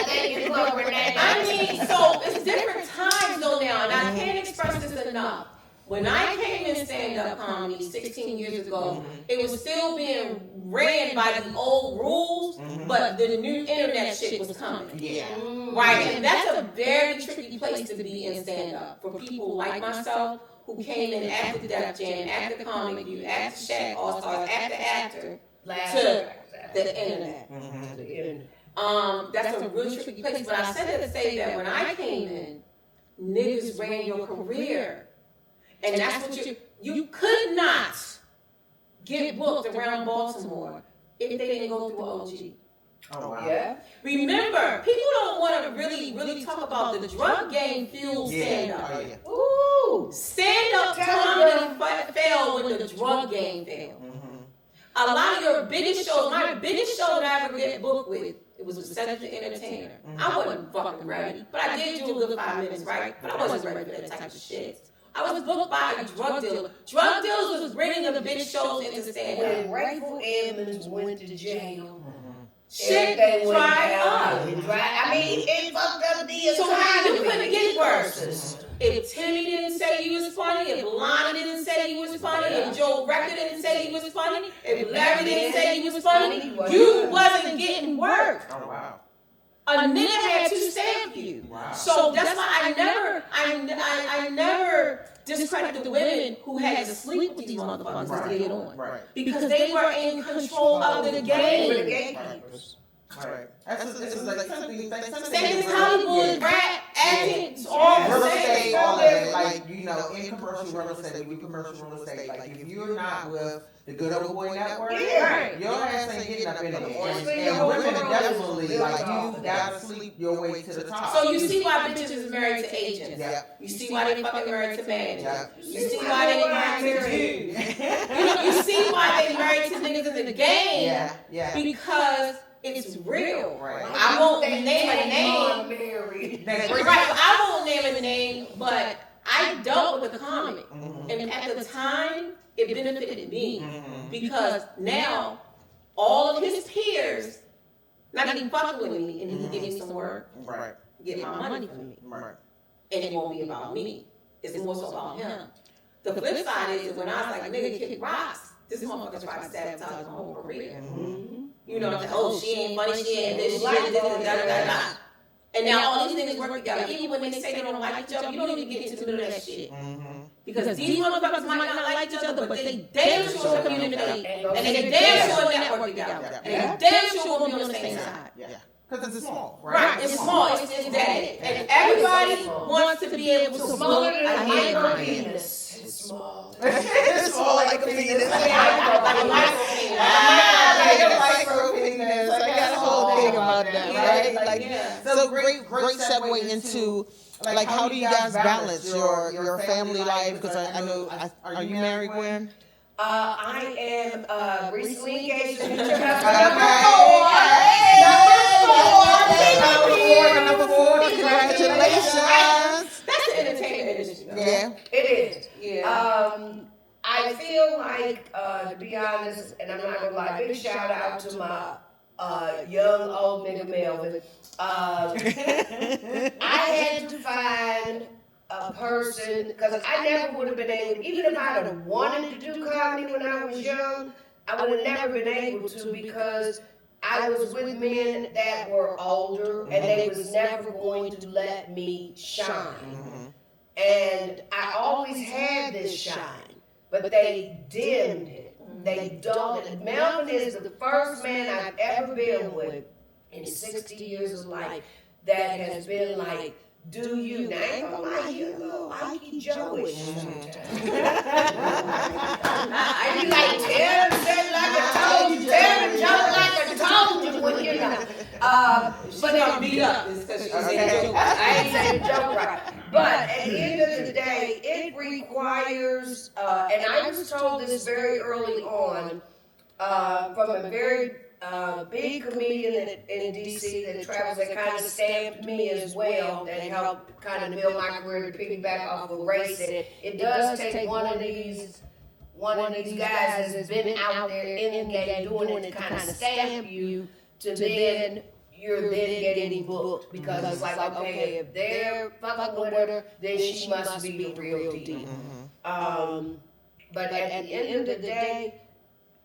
Thank you, Club Renee. I mean, so it's different times though now, and I can't express this enough. When I came in stand-up comedy 16 years ago, it was still being ran by the old rules, but the new internet shit was coming. Right, and that's a very tricky place to be in stand-up for people like myself who came in after Def Jam, after Comic View, after Shaq All Stars, after to the internet. That's a real tricky place. But I said that to say that when I came in, niggas ran your career. And that's what you could not get booked around Baltimore if they didn't go through OG. Oh, wow. Yeah. Remember, people don't want to really talk about the drug game fueled stand-up. Oh, yeah. Ooh, stand-up comedy failed when the drug game failed. A lot of your biggest shows, my biggest show that I ever get booked with, it was with Cedric the Entertainer. I wasn't fucking ready, but I did do a good 5 minutes, right? But I wasn't ready for that type of shit. I was booked by a drug dealer. Drug dealers was bringing the big shows into stand-up. When Rayful Edmonds went to jail, Shit everything went dried down. up. I mean, it fucked up the So economy. you couldn't get worse. If Timmy didn't say he was funny, if Lana didn't say he was funny, if Joe Record didn't say he was funny, if Larry didn't say he was funny, you wasn't getting work. Oh, wow. A nigga had to stamp you. Wow. So that's why I never discredit the women who had to sleep with these motherfuckers to get on. Right. Because they were in control of the game. The gatekeepers. Right. That's like something. Same as Hollywood, rap, acting, all Real the estate, same. all of it. Like, you know, in commercial real estate, we commercial real estate. Like, if you're not with the good old boy network, Right. your ass ain't getting up in there. And women are definitely, like, you gotta sleep your way to the top. So you see why bitches is married to agents. Yep. You see why they fucking married to managers. Yep. You see why they married to dudes. You see why they married to niggas in the game. Yeah. Because it's real. Right. I won't name a name. Right. I won't name a name, but I dealt with the comic. And at the time, it benefited me. Because now, all of his peers, not even fucking with me, and he can give me some work, Right. get my money from me. Right. And it won't be about me. It's more so about him. The flip side is when I was like, nigga, kick rocks. This motherfucker tried to sabotage my whole career. You know, like, oh, she ain't funny, she ain't this, she ain't this, da da da da. And now all these niggas work together. Even when they say they don't like each other, you don't even get into the middle of that shit. Because these motherfuckers might not like each other, but they damn sure communicate. And they damn sure network together. And they damn sure will be on the same side. Because it's small, Right, it's small, it's that. And everybody wants to be able to smaller than a micro penis. It's small. It's small like a penis. Like a micro penis. Micro penis. I got a whole thing about that, right? Like, so great segue into like how do you guys balance your family life? Because I know, are you married, Gwynn? I am recently engaged to Number four. Congratulations. That's the entertainment industry. Yeah. It is. Yeah. I feel like, to be honest, and I'm not gonna lie, big shout out to my young old nigga Melvin. I had to find a person, because I never would have been able, even if I'd have wanted to do comedy when I was young, I would have never been able to, because I was with men that were older and they was never going to let me shine. And I always had this shine, but they dimmed it. They dulled it. Melvin is the first man I've ever been with in 60 years of life that has been like, do you? Now, I ain't gonna lie, you a little Ike Joe-ish sometimes. I be like, tell him like I told you, tell him jump like I told you when you know. But Got beat up. I ain't saying joke right. But at the end of the day, it requires, and I was told this very early on, from a very big comedian in DC that travels, that kind of stamped me as well, that helped kind of build my career to piggyback off of race. It does take one of these guys that's been out there in the game doing it to kind of stamp you to then you're then getting booked, because it's like, okay, if they're fucking with her, then she must be the real deal. But at the end of the day,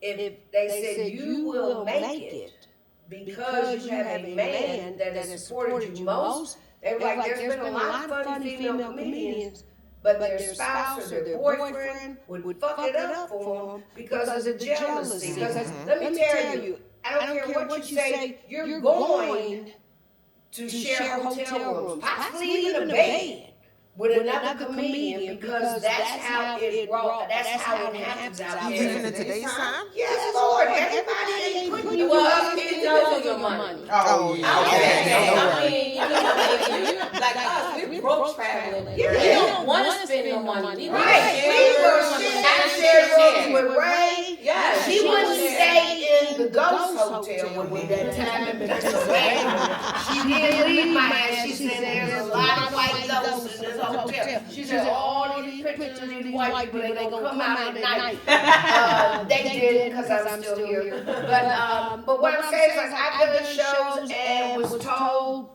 if they said you will make it because you have a man that has supported you most, they were like, there's been a lot of funny female comedians, but their spouse or their boyfriend would fuck it up for them because of the jealousy. Because let me tell you, I don't care what you say, you're going to share hotel rooms, possibly even a bed with another comedian, because that's how it happens out there. Even in today's time? Yes, Lord. Everybody ain't putting you up in your money. Oh, yeah. Okay. I mean, like us, we broke traveling. We don't want to spend no money. Right. We were sharing rooms with Ray. Yeah. She wouldn't stay in the Ghost Hotel with me that time in Pennsylvania. She didn't leave my ass. She said there's a lot of white ghosts in this hotel. She said all these pictures of these white people, they gonna come out at night. They didn't, because I'm still here. But what I'm saying is, like, I've done shows and was told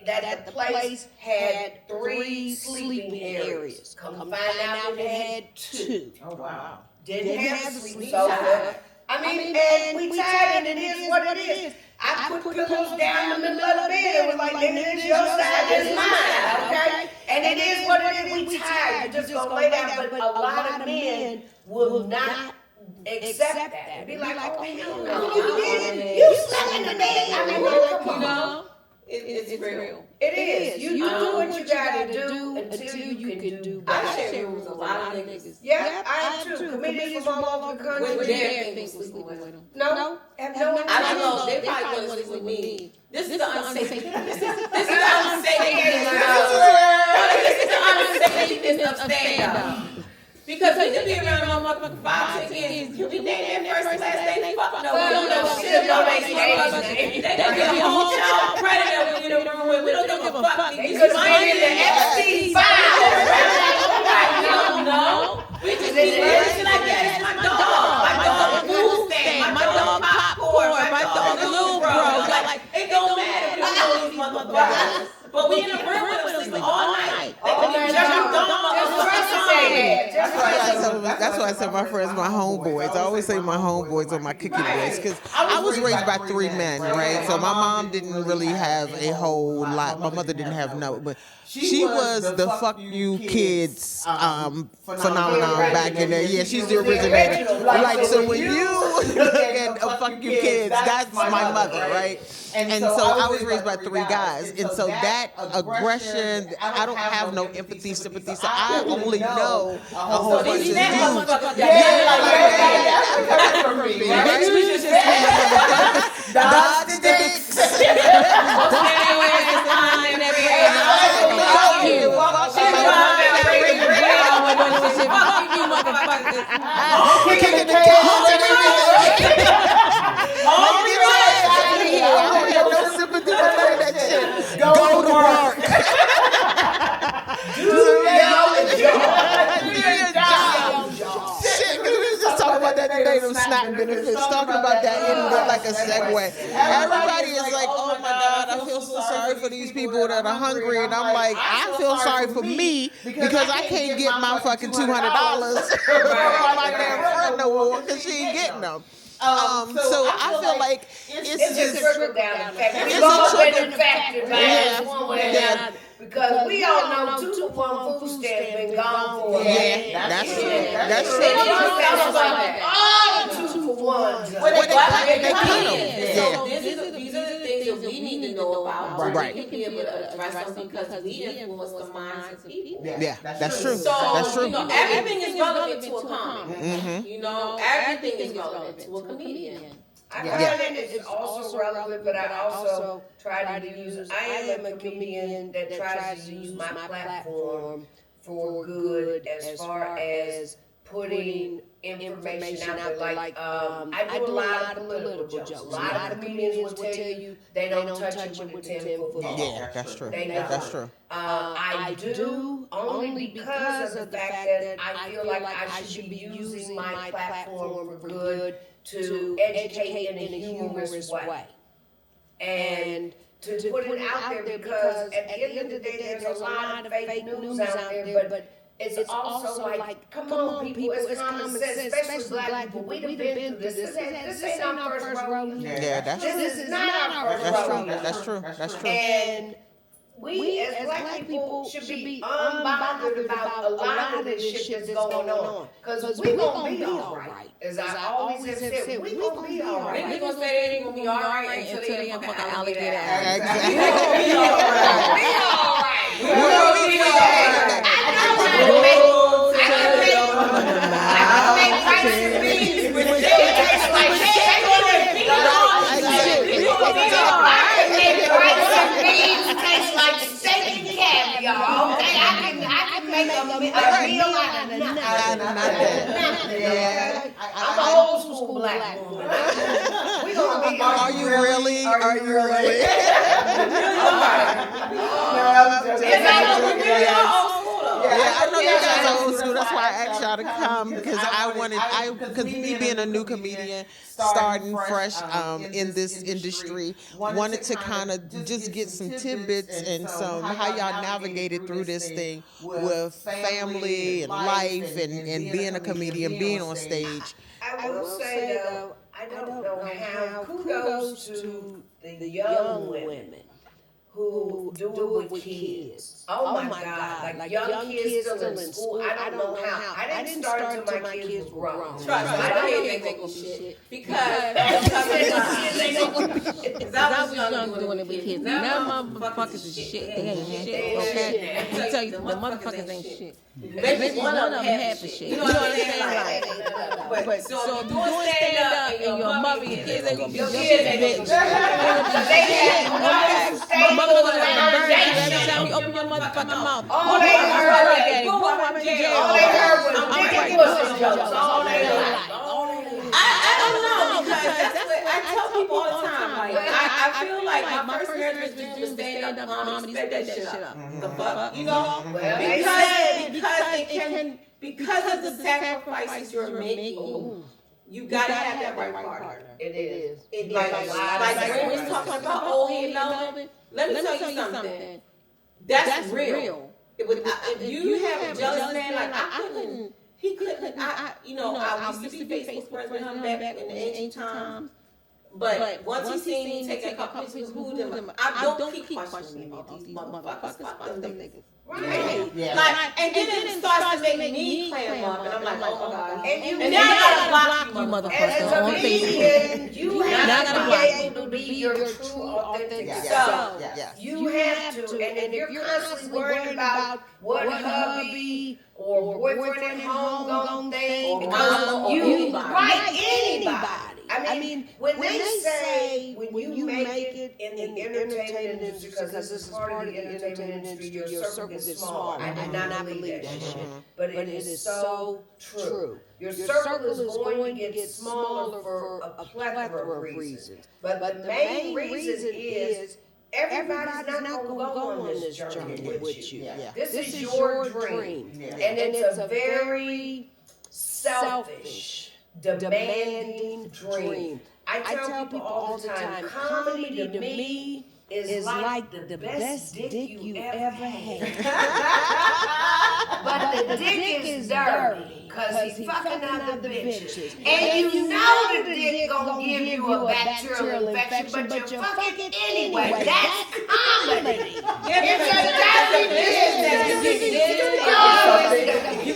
that the place had 3 sleeping areas. Come find out it had 2. Oh, wow. Didn't have a sleep sofa. I mean, and we tired, and it is what it is. I put pillows down in the middle of the bed and was like, nigga, this your side, this mine, okay? And it is what it is. We tired. You just gonna lay down. But a lot of men will not accept that. Be like, oh, hell no. You slept in the bed. I mean, well, come on. It's real. It is. You do what you gotta do until you can do better. I share rooms with a lot of niggas. Yeah, I have too. Comedians from all over the country. With their things sleeping with them. No, have no one. I don't know. They probably want to sleep with me. This is the unsafe. This is the unsafeness. This is the unsafeness of stand-up. Because we could be around no motherfucking 5, 10 years. You be dating their first, last day, they fuck. No, we don't know shit about they age. They give you a whole child predator when you're in the room. We don't give a fuck. Because I'm in the FC file. We don't know. We just be looking like that. It's my dog. My dog food stand. My dog popcorn. My dog Lou bro. Like, it don't matter if you know these motherfuckers. But we in the room with them sleeping all night. They could be jumping on That's why I said my friends, my homeboys. I always say my homeboys are my cookie boys because I was raised by 3 men, right? So my mom didn't really have a whole lot. My mother didn't have no, but she was the fuck you kids phenomenon back in there. Yeah, she's the originator. Like, so when you look at fuck you kids, that's my mother, right? And so I was raised by 3 guys. And so that aggression, I don't have no empathy, sympathy. So I only know a whole bunch of dudes. Dog sticks. Go to work. Do your job. Shit, we was just talking about that today, them SNAP benefits, talking about that in like a segue. Everybody is like, oh my God, I feel so sorry for these people that are hungry. And I'm like, I feel sorry for me because I can't get my fucking $200 from my damn friend no more because she ain't getting them. So I feel like it's just a trickle down effect. It's a trickle factor, man. Because we all know 2-for-1 food stamps been gone for a while. Yeah, that's true. That's true. All 2-for-1s. They cut them. Yeah. These are the things that we need to know about. Right. We can be able to address them because we influence the minds of people. Yeah, that's true. So, that's true. You know, everything is relevant to a comic. You know, everything is relevant to a comedian. I find it's also relevant, but I also try to use. I am a comedian that tries to use my platform for good, as far as putting information out there. Like I do a lot of political jokes. A lot of comedians will tell you they don't touch it with a 10-foot pole. Yeah, that's true. That's true. I do only because of the fact that I feel like I should be using my platform for good, to educate in a humorous way. And to put it out there because at the end of the day, there's a lot of fake news out there, but it's also like, come on, people, it's common sense, especially black people. We've been through this. This ain't our first rodeo. Yeah, that's true. This is not our first rodeo. That's true. That's true. And we as black people should be unbothered about a lot of this shit that's going on. Because we're going to be all right. As I always have said, we're going to be all right. We're going to say they ain't going to be all right until they fucking alligator ass. Exactly. We're going to be all right. We're going to be all right. I can make rice and beans with taste like shit. I can make rice and beans taste like steak and caviar. Okay, I can make a meal out of nothing. Yeah, I'm an old school black woman. We gonna be. Are you really? Are you really? Yeah, I know you guys are old school. That's why I asked y'all to come because because me being a new comedian, starting fresh in this industry, wanted to kind of just get some tidbits and some how y'all navigated through this thing with family and life and being a comedian, being on stage. I will say though, I don't know how. Kudos to the young women who do it with kids. Oh my God. Like young kids still in school. I don't know how. I didn't start until my kids were grown. Trust me, I didn't think of shit. Because I was young doing it with kids. Now motherfuckers is shit. They ain't shit. Okay? I tell you, the motherfuckers ain't shit. Maybe one of them half a shit. You know what I'm saying? But so if you're doing stand up and your mother, your kids ain't gonna be just as bitch. My mother was like a bird every time you open your motherfucking mouth. All they heard was jokes. All they heard. I don't know because that's what I tell people all the time. Like I feel like my first marriage was doing stand up comedy, sped that shit up. The fuck, you know? Because of the sacrifices you're making. You gotta have that right partner. It is. Like when we're talking about old head loving, let me tell you something. That's real. If you have a jealous man, like I couldn't I used to be Facebook friends with him back in the ancient times. But once he seen me take a couple pictures, who them? I don't keep questioning about these motherfuckers. Fuck them niggas. Right. Yeah. Like, and then it starts to make me clam up, and I'm like, oh my god. And now I gotta block you, motherfucker, on Facebook. You have to be able to be your true, authentic self. You have to, and if you're constantly worried about what hubby or boyfriend at home gonna think, because you anybody. I mean, when they say when you make it in the entertainment industry, because this is part of the entertainment industry, your circle gets small. I do not believe that shit, but it is so true. Your circle is going to get smaller for a plethora of reasons, but the main reason is everybody's not going to go on this journey with you. This is your dream, and it's a very selfish, demanding dream. I tell people all the time, comedy to me is like the best dick you ever had. But the dick is dirty because he's fucking other bitches. And you know the dick gonna give you a bacterial infection, but you fuck it anyway. That's comedy. It's a dirty business.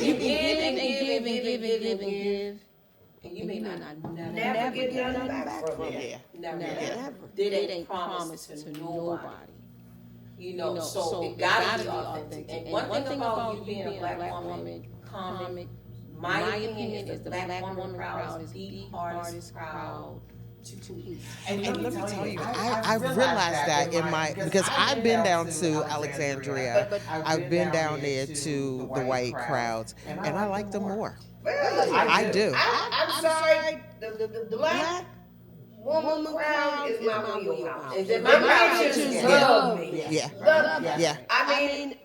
You give and give and give. And you may not never get nothing back from it. Never. It ain't promised to nobody. You know, so it gotta be authentic. And one thing about you being a black woman, comic, my opinion is the black woman crowd is the hardest crowd to please. And let me tell you, I realized that in my, because I've been down to Alexandria, I've been down there to the white crowds, and I like them more. Really? I do. I'm sorry. The black woman crowd is my wheelhouse. My bitches love me. Yeah. I mean,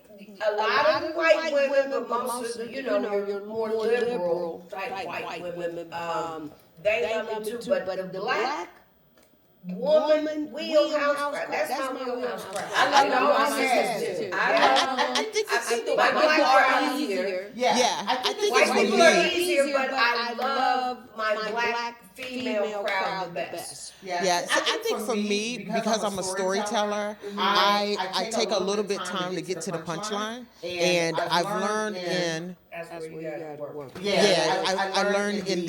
a lot of white women, but most of your more liberal type white women, they love me too. But the black woman wheelhouse crowd, that's my wheelhouse crowd. I love my sisters too. I think the white crowd is easier. Yeah, I think white people are easier, but I love my black female crowd the best. Yeah, so I think for me, because I'm a storyteller, I take a little bit time to get to the punchline, and I've learned in. That's where you gotta work. I learned in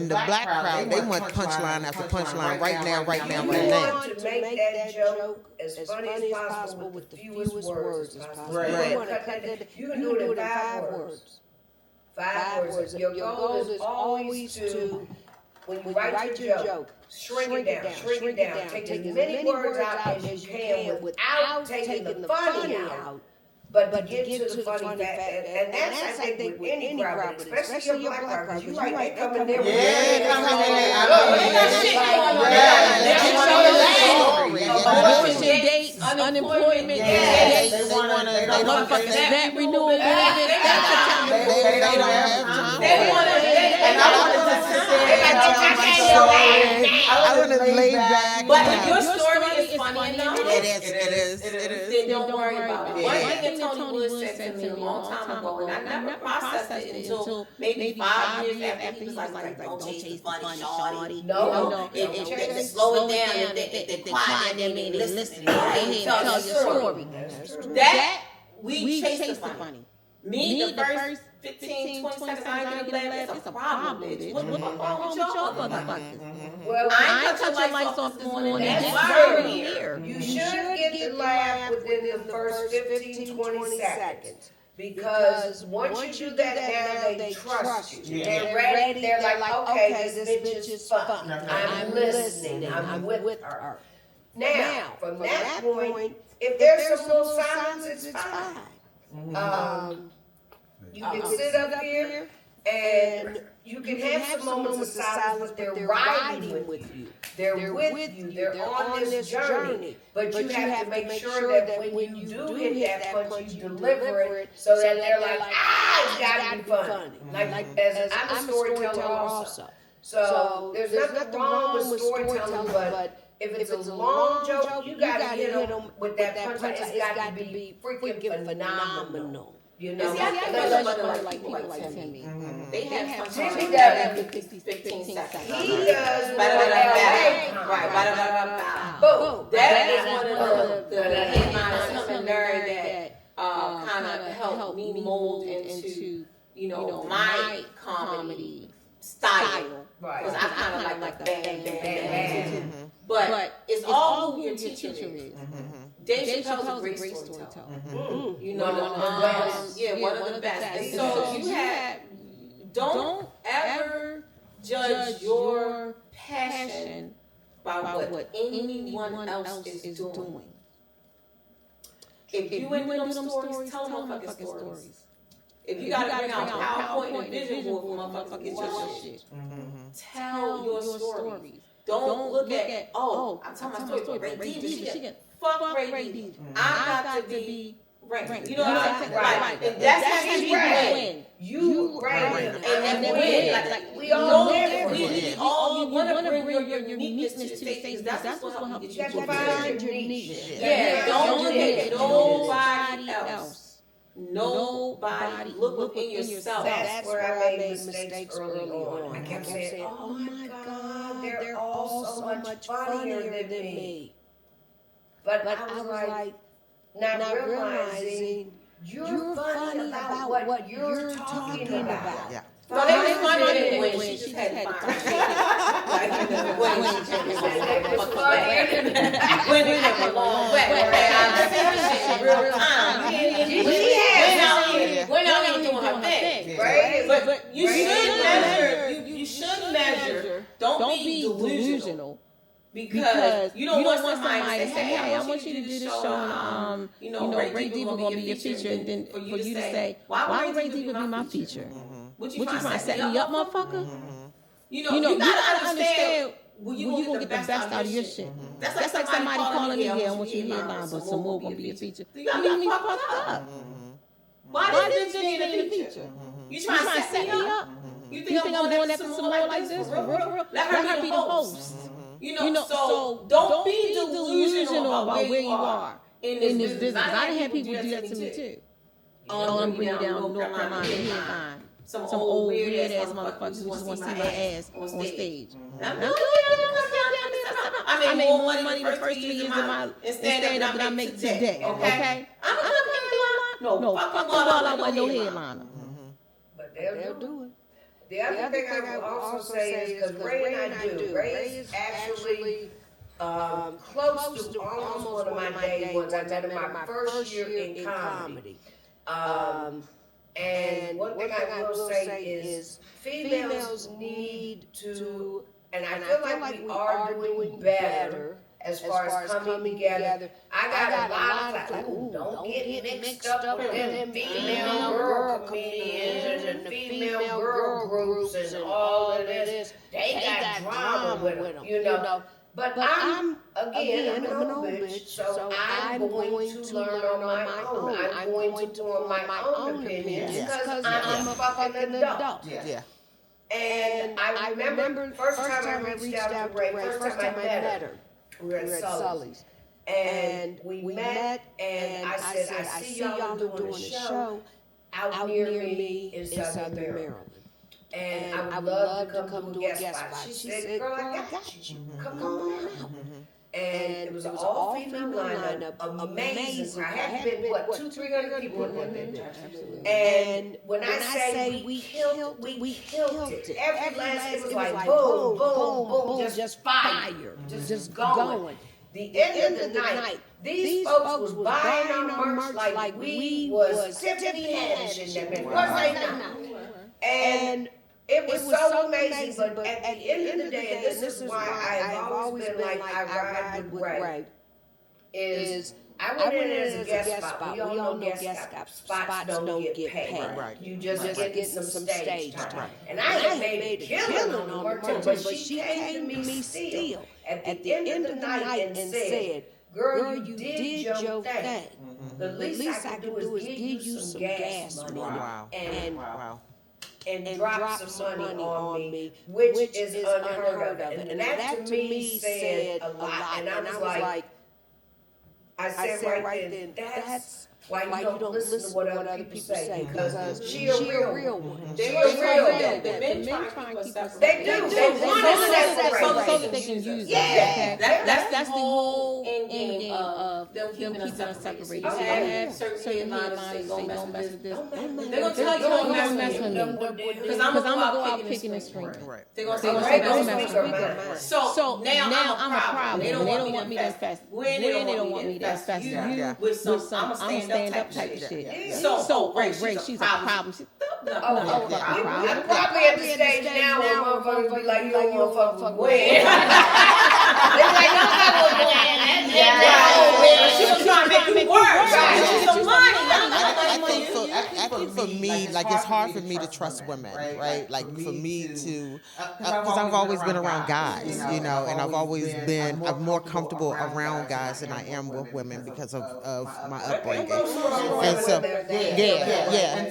the black crowd, they want punchline after punchline right now. You want to make that joke as funny as possible with the fewest words as possible. You can do it in 5 words. 5 words. Your goal is always to, when you write your joke, shrink it down. Take as many words out as you can without taking the funny out. But to get to the funny fact, and that's I think with any crowd, but especially your black crowd, you right, they come in there with abortion dates, unemployment dates, they motherfuckers that renewal benefits. They don't have time. They want to, and I want to lay back. But if your story is funny enough, it is. Then don't worry about it. One thing that Tony Wood said to me a long time ago, and I never processed it until maybe 5 years after he was like, don't chase the funny, shorty. No. Slow it down. If they quiet, they mean they listen. They tell your story. That we chase the funny. Me, the first 15, 20 seconds I ain't gonna laugh, it's a problem, bitch. What's wrong with y'all motherfuckers? Well, I ain't cut your lights off this morning. That's here. You should get the laugh within the first 15, 20 seconds. Because once you do that, now they trust you. They're ready. They're like, okay, this bitch is fun. I'm listening. I'm with her. Now, from that point, if there's some little silence, it's fine. You can sit up here and you can have some moments of silence, but they're riding with you. They're with you. They're on this journey. But you have to make sure that when you do hit that punch, you deliver it so that they're like, it's got to be funny. Like as I'm a storyteller also. So there's nothing wrong with storytelling, but if it's a long joke, you got to hit them with that punch. It's got to be freaking phenomenal. You know, I like people like Timmy. They have punchlines Jimmy every does 15 seconds. He does boom. That is one of the headlines, something nerd that kind of helped me mold into, my comedy style. Because I kind of like the bang. But it's all who your teacher is. Dave Chappelle's a great storyteller. One of the best. So you have, don't ever judge your passion by what anyone else is doing. If you into them stories, tell them motherfucking stories. If you gotta bring out PowerPoint and vision board for motherfuckers, get your shit. Tell your stories. Don't look at, I'm telling my story, but Ray Dee, she can fuck Ray Dee. I got to be Ray. You know what I'm saying? Right. And that's how you win. You Ray. And then win. Like we all different. We all want to bring your uniqueness to the stage. That's what's going to help you. Find your niche. Yeah. Don't look at nobody else. Nobody look in yourself. That's where I made mistakes early on. I kept saying, oh my God, they're all so much funnier than me. But I was like, not realizing you're funny about what you're talking about. Yeah. So they was funny when she just had fun. When she was funny. When we have a long way. Real time. We're not even doing her thing. Right? But you should measure. You should measure. Don't be delusional. Because you don't want somebody to say, hey, I want you to do this show and, Ray Diva going to be your feature. And then for you to say, why would Ray Diva be my feature? What you trying to set me up, motherfucker? You gotta understand when you gonna get the best out of your shit. That's like somebody calling me here, I want you to headline, but some more gonna be a feature. You got me fucked up. Why did this be in the feature? You trying to set me up? You think I'm doing that for some more like this? For real? Let her be the host. So don't be delusional about where you are in this business. I done had people do that to me too. I'm bringing down North Carolina headline. Some old weird ass motherfuckers who just want to see my ass on stage. I made more money the first 3 years of my stand up than I make today. Okay? I'm not gonna do fucking well. I want no headliner. But they'll do it. The other thing I will also say is because Ray and I do. Ray is actually close to almost one of my day ones. I met him my first year in comedy. And one thing I will say is females need to, and I feel like we are doing better as far as coming together. I got a lot of like, don't get mixed up with them female girl comedians and the female girl groups and all of this. They got drama with them, But I'm an old bitch, so I'm going to learn on my own. I'm going to form my own opinions because I'm a fucking adult. Yeah. And I remember first time I reached out to Ray, first time I met her, we were at Sully's. And we met, and I said, I see y'all doing a show out near me in Southern Maryland. And I would love to come do a guest spot. She said, girl, I got you. Come on out. And it was an all-female lineup, amazing. I had been, 200-300 people in that bitch. And when I say we killed it. Every last, it was like boom, boom, boom, just fire, just going. The end of the night, these folks was buying our merch like we was Tiffany Haddish in that bitch. Was they not? And it was so amazing, but at the end of the day, and this is why I've always been like I ride with Ray, is I went in as a guest spot. We all know guest spots don't get paid. Right. You just get some stage time. And I had made a killing on the merch, but she came to me still at the end of the night and said, girl, you did your thing. The least I can do is give you some gas money. Wow. And drop some money on me, which is unheard of. And that to me said a lot. And I was like, I said right then, that's why you don't listen to what other people say, because she a real one. They She are a real real. one. The men try to keep us separate. They do. They want to separate. So that they can use us. Yeah. That's the whole end game of them keeping us separated. So you have certain headlines say, don't mess with this. They're going to tell you don't mess with me. Because I'm going to go out picking and screaming. They're going to say, don't mess with me. So now I'm a problem. They don't want me to infest. When they don't want me to infest you with some I'm a stand up type of shit. So Ray, she's a problem. You're probably at the stage now where motherfuckers be like, you don't want to fuck with Gwynn. They're like, don't fuck with Gwynn. She was trying to make you work. Some money. I think for me, like, it's hard for me to trust women, right? Like, for me to, because I've always been around guys, you know, and I'm more comfortable around guys than I am with women because of my upbringing. And so,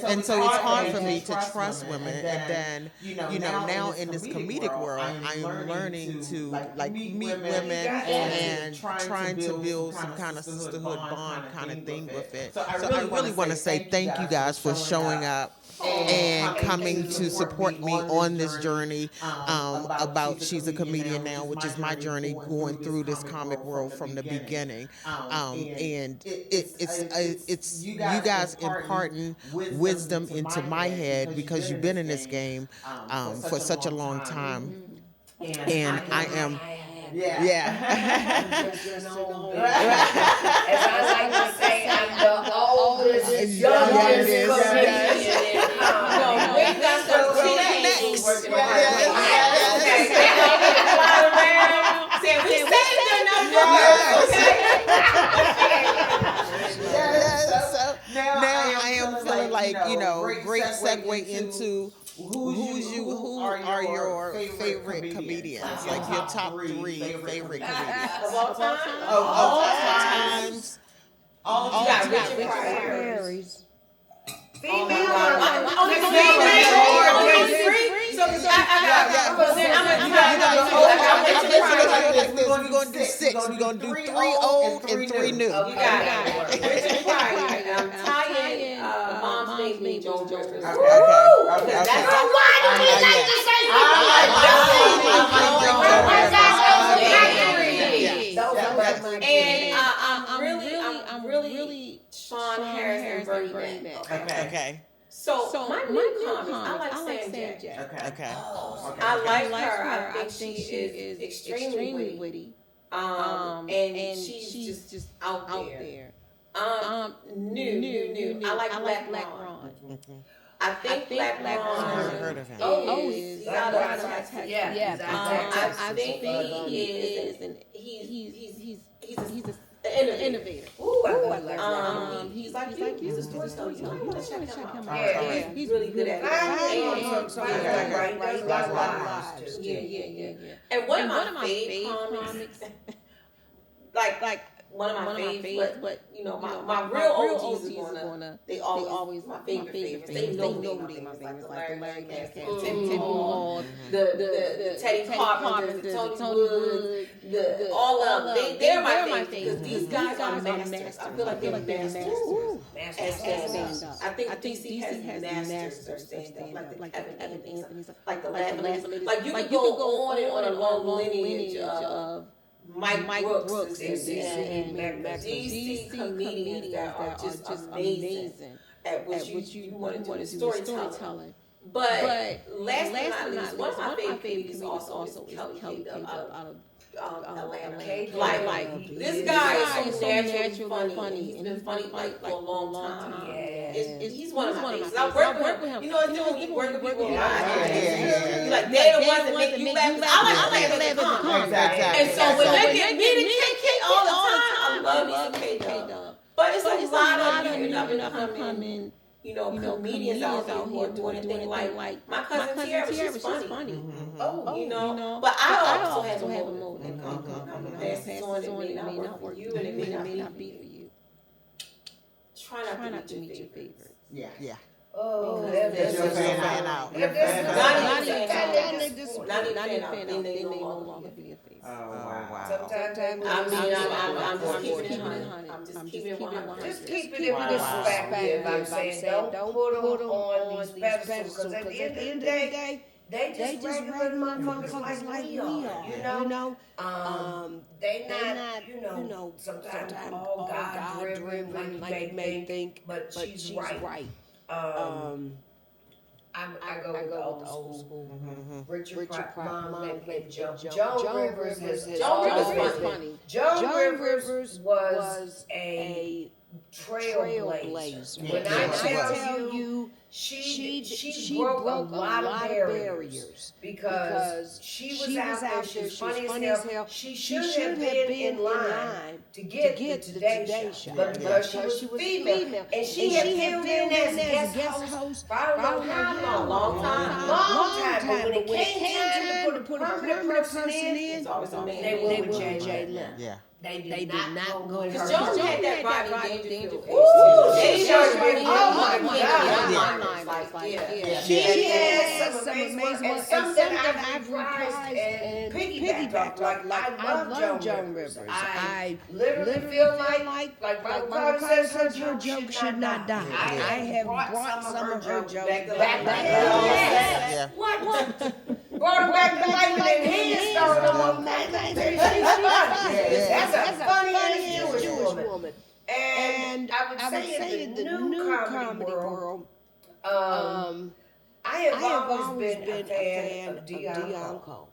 and so it's hard for me to trust women. And then, you know, now in this comedic world, I am learning to, like, meet women and trying to build some kind of sisterhood bond kind of thing with it. So I really want to say thank you guys for showing up and coming to support me on this journey about She's a Comedian Now, which is my journey going through this comic world from the beginning. And it's you guys imparting wisdom into my head because you've been in this game for such a long time. And I am... As I like to say, I'm the oldest, youngest comedian. We got some teenagers working Now I am feeling like, you know, great segue into who are your favorite comedians? Like your top 3 favorite comedians Of all time? All times. All time. Varies. Female We're gonna do 6. We're gonna do 3 old and 3 new. You got it. Richard Pryor. I'm tying Mom's Name Joe Joker. Okay. That's why do we like to say and I'm really Sean Harris and Bernie Mac. Okay. So my new comics, I like Sam Jack. Okay. I like her. I think she is extremely witty. And she's just out there. New. I like Black Ron. I think Black Ron. I've never heard of him. He's out of Texas. I think he's an innovator. Ooh, I love Black Ron. He's like he's a storyteller. You want to check him out. Yeah. He's really good at it. Yeah. And one of my favorite comics, like one of my favorites, but you know, my real OGs is gonna they always my favorite. They know they my favorites, like the Larry Cat, Tim Hall, the Teddy Carpenter, the Tony Wood, all of them. They're my favorites. These guys are masters. I feel like they're masters. As stand up. I think DC has masters of stand up, like Evan Anthony's, like the last lady. Like you could go on and on a long lineage of Mike Brooks and DC comedians that are just amazing at what you want to do storytelling. But last but not least, one of my favorite comedians also is Kelly out of Atlanta. Like this guy is so naturally funny. He's been funny like for a long time. He's one of my favorites. I work with him. You know, when you work with people, like they're the ones that make you laugh. I like to laugh. Exactly. And so when they get me to KK all the time, I love me some K-Dub. But it's a lot of new up coming, you know, comedians out here who are doing a thing like my cousin Tierra, she's funny. You know, but I also have a mode that passes on. It may not work for you, and it may not be for you. Try not to meet your favorites. Yeah. Oh, That's your fan out. Not not even fan, then they no longer be a face. Oh, wow. Sometimes I'm just keeping it 100. I'm just keeping it 100. Just keep it in perspective. I'm saying don't put them on these pedestals because at the end of the day, they just regular motherfuckers like we are. You know, they not, you know, sometimes all God driven like you may think, but she's right. I go with the old school. Richard Pryor, and Joan Rivers is funny. Joan Rivers was a trailblazer. When I tell you, she broke a lot of barriers because she was out there. She was funny as hell. She should have been in line to get the Today Show, but because she was female and she had filled in as guest host for I don't know how long, long time. But when it came time to put a permanent person in, they went with JJ Lynn. Yeah. They did not go with her. Joan had that Rodney Dangerfield. Oh my God. She has some amazing ones. Some that I've reprised and piggybacked. Like I love Joan Rivers. I literally feel like Michael Carter says her joke should not die. I have brought some of her jokes back. Yeah. What? Brought her back to life and then hands started on That's a funny Jewish woman. And I would say in the new comedy world, I have always been a fan of Dion Cole.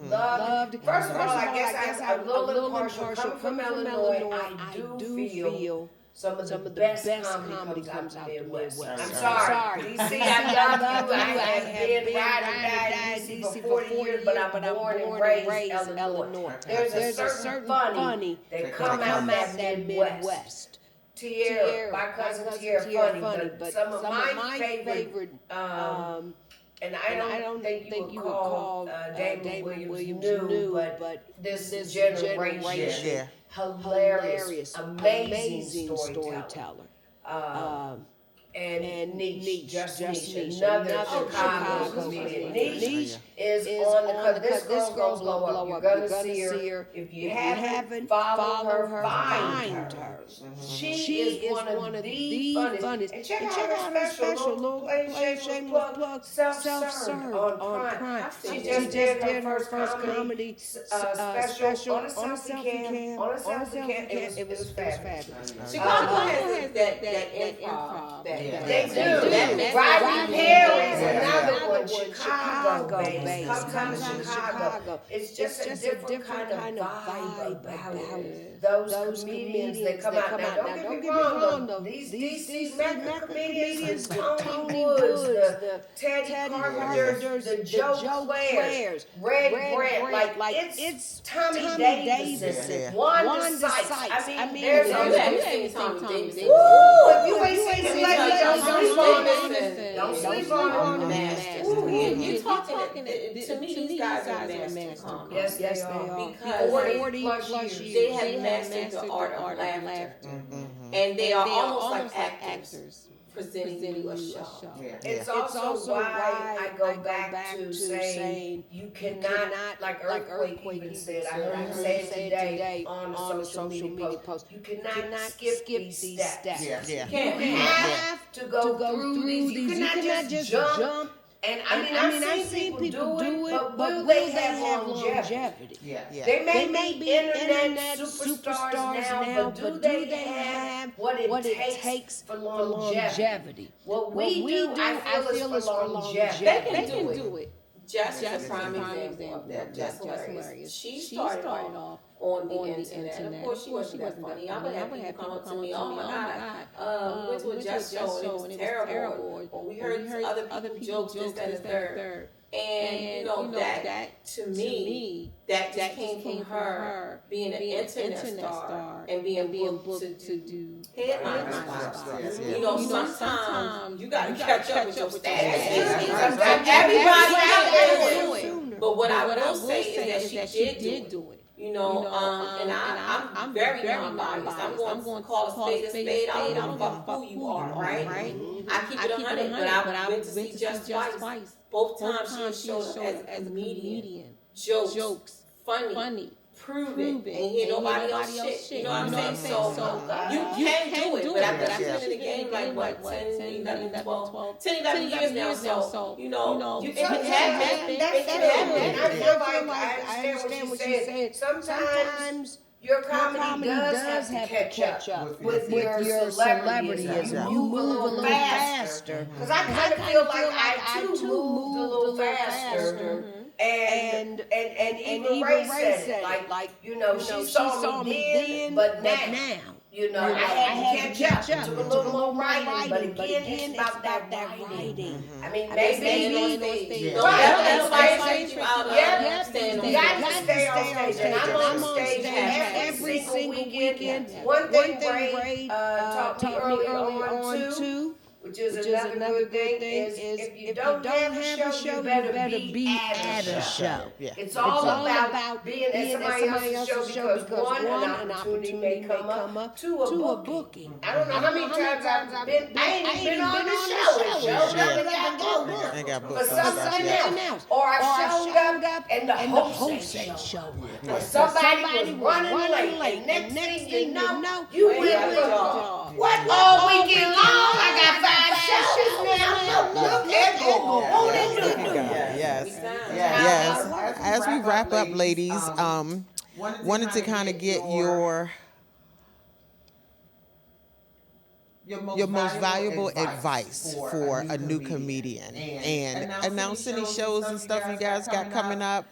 Loved. First of all, I guess I'm a little impartial. Coming from Illinois, I do feel some of the best comedy comes out the Midwest. I'm sorry. DC, I love you. I have been ride or die in DC for 40 years, but I'm born and raised Illinois. There's a certain funny that come out that Midwest. Tierra, my cousin Tierra, funny, but some of my favorite, and I don't think you would call Damon Williams new, but this generation. Hilarious, amazing storyteller. And Niche, just Niche, another Chicago comedian. Niche is on the cut. This girl's gonna blow up. You're gonna see her. If you haven't followed her, find her. She is one of the funniest. And check out her special, little shameless plug, self-serve on Prime. She just did her first comedy special on a selfie cam. It was fabulous. Chicago has that improv. They do. Rodney Perry is another one. Chicago-based. Come to Chicago. It's just a different kind of vibe about those comedians that come out. Now, don't get me wrong, though. These DC Metro comedians, the Tony Woods, the Teddy Carpenters, the Joe Claires, Red Grant, like it's Tommy Davis, Wanda Sykes. I mean, there's Tommy Davis. If you ain't seen it, don't sleep on the Masters. You're talking to me, these guys are masters. Yes, they are. Because 40 plus years, they have mastered the art of laughter. And they are almost like actors presenting you a show. It's also why I go back to saying you cannot, like Earthquake even said, I heard him say it today on a social media post, you cannot skip these steps. You have to go through these. You cannot just jump. And I've seen people do it, but will they have longevity? They may be internet superstars now, but do they have what it takes for longevity? What we do, I feel, is for longevity. They can do it. Just a prime example. That's hilarious. She started off on the internet. And of course, she wasn't that funny. I would have people come up to me, oh my God, we went to a Just show and it was terrible. Or we heard other people's jokes, this, that, and the third. And you know that to me, that just came from her being an internet star and being booked to do headline spots. You know, sometimes you got to catch up with your status. Sometimes everybody out there doing it. But what I will say is that she did do it. I'm very non-biased. I'm going to call a spade a spade. I don't give a fuck who you are, right? I keep it 100, but I went to see Just twice. Both times she showed up as a comedian. Jokes, funny, proven, and hear nobody else shit. You know what I'm saying? So you can do it, but I've been in the game like what, 10, 11, 12, 10, 11 years now. So you can have it. I understand what you said. Sometimes your comedy does have to catch up with your celebrityism. You move a little faster. Because I kind of feel like I too moved a little faster. And even Ray said it, like she saw me then, but now. I had to catch up. Took a little more writing, but again, it's about that writing. I mean, maybe don't let nobody take you out of you got to stay on stage, and I'm on stage every single weekend. One thing Ray taught me early on too, which is another good thing, is if you don't have a show, you better be at a show. It's all about being at somebody else's show because one, an opportunity may come up, two, a booking. I don't know how many times I've been, I ain't been on the show. Never got booked for something else. Or I showed up and the wholesale showed up. Or somebody was running late. And next thing you know, you went with what all weekend long? I got 5 shows now. Look at Yes. As we wrap up, ladies, wanted to kind of get your most valuable advice for a new comedian, and announce any shows and stuff you guys got coming up.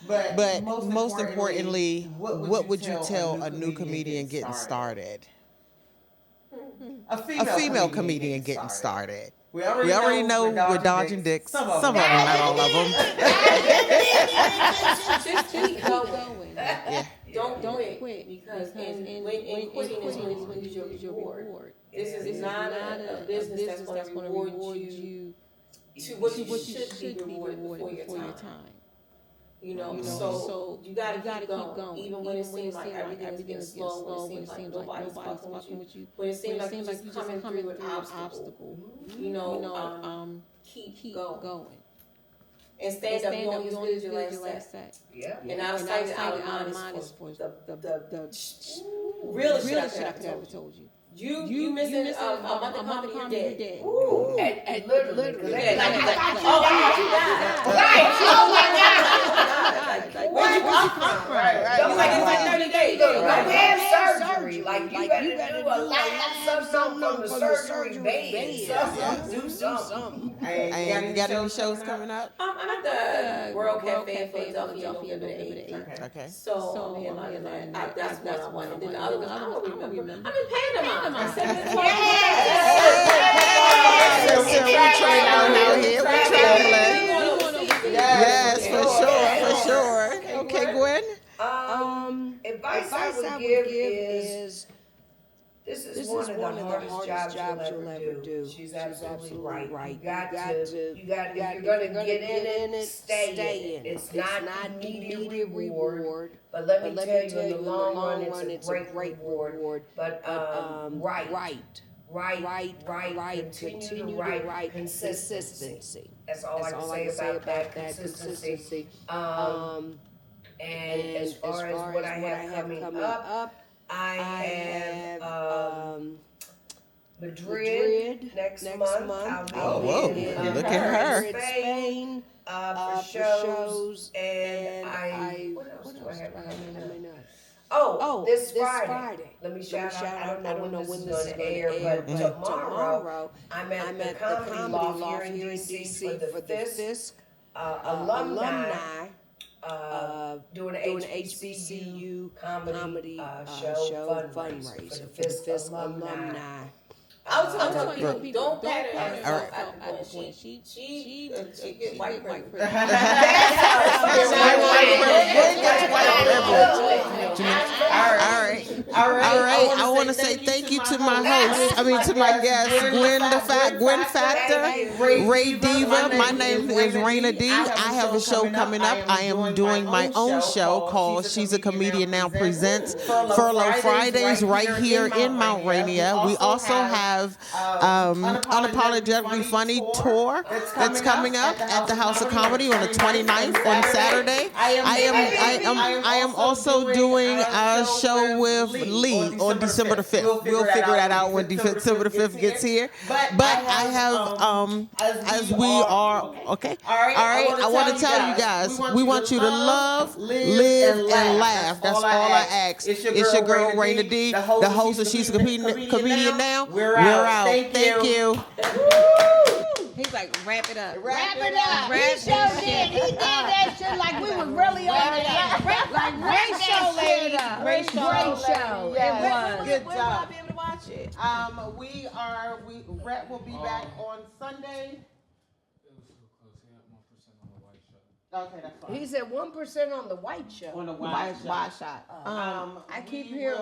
But most importantly, what would you tell a new comedian getting started? A female comedian getting started. We already know we're dodging dicks. Some of them, not all of them. Just keep going. Don't quit because when quitting is when you get your reward. This is not a business that's going to reward you to what you should be rewarded for your time. So you gotta keep going. Even when it seems like everything is slow, when it seems like nobody's fucking with you, when it seems like you're just coming through an obstacle, keep going. And stand up, you only as good as your last set. Yeah. And out of sight, out of mind is for the real shit I could ever told you. You missing a month of comedy, you're dead. Ooh. And literally. Like, oh my God. Where'd you come from? Right. It's like 30 days. We have surgery. Like, you better do a lot something from the surgery bed. Do something. You got any shows coming up? I'm at the World Cafe in Philadelphia, November the 8th. Okay. So, that's what I want. And then the other one, I don't remember. I'm in Panama. We're traveling. Yes, for sure. Okay, Gwynn. Advice I would give is this is one of the hardest jobs you'll ever do. She's absolutely right. You got to, if you're gonna get in it, stay in it. It's not immediate reward, but let me tell you, in the long run, it's a great reward. But right. Continue to write. Consistency. That's all I can say about that. Consistency. And as far as what I have coming up, I have Madrid next month. I'll be in look at her. Spain for shows, and what else do I have coming up? This Friday. Let me shout out. I don't know when this is going to air, but tomorrow I'm at the Comedy Loft here in DC for the FISC alumni. Doing an HBCU comedy show fundraiser for the FISC alumni. I was telling people, don't pat her out. She get white privilege. All right. All right. I want to say thank you to my host. To my guest, Gwynn Factor, Ray Diva. My name is Rayna Dee. I have a show coming up. I am doing my own show called She's a Comedian Now Presents Furlough Fridays right here in Mount Rainier. We also have Unapologetically Funny tour that's coming up at the House of Comedy on the 29th on Saturday. I am also doing a show with Lee on December the 5th. We'll figure that out when December the 5th gets here. But I have, as we are, okay? All right. I want to tell you guys, we want you to love, live, and laugh. That's all I ask. It's your girl, Rayna Dee, the host of She's a Comedian Now. We're out. Thank you. He's like, wrap it up. Wrap it up. He sure did. He did that shit like we was really on it. Like great show, lady. Great show. It was. Good job. Be able to watch it. Rhett will be back on Sunday. Okay, that's fine. He said 1% on the white show. On the white shot. I keep hearing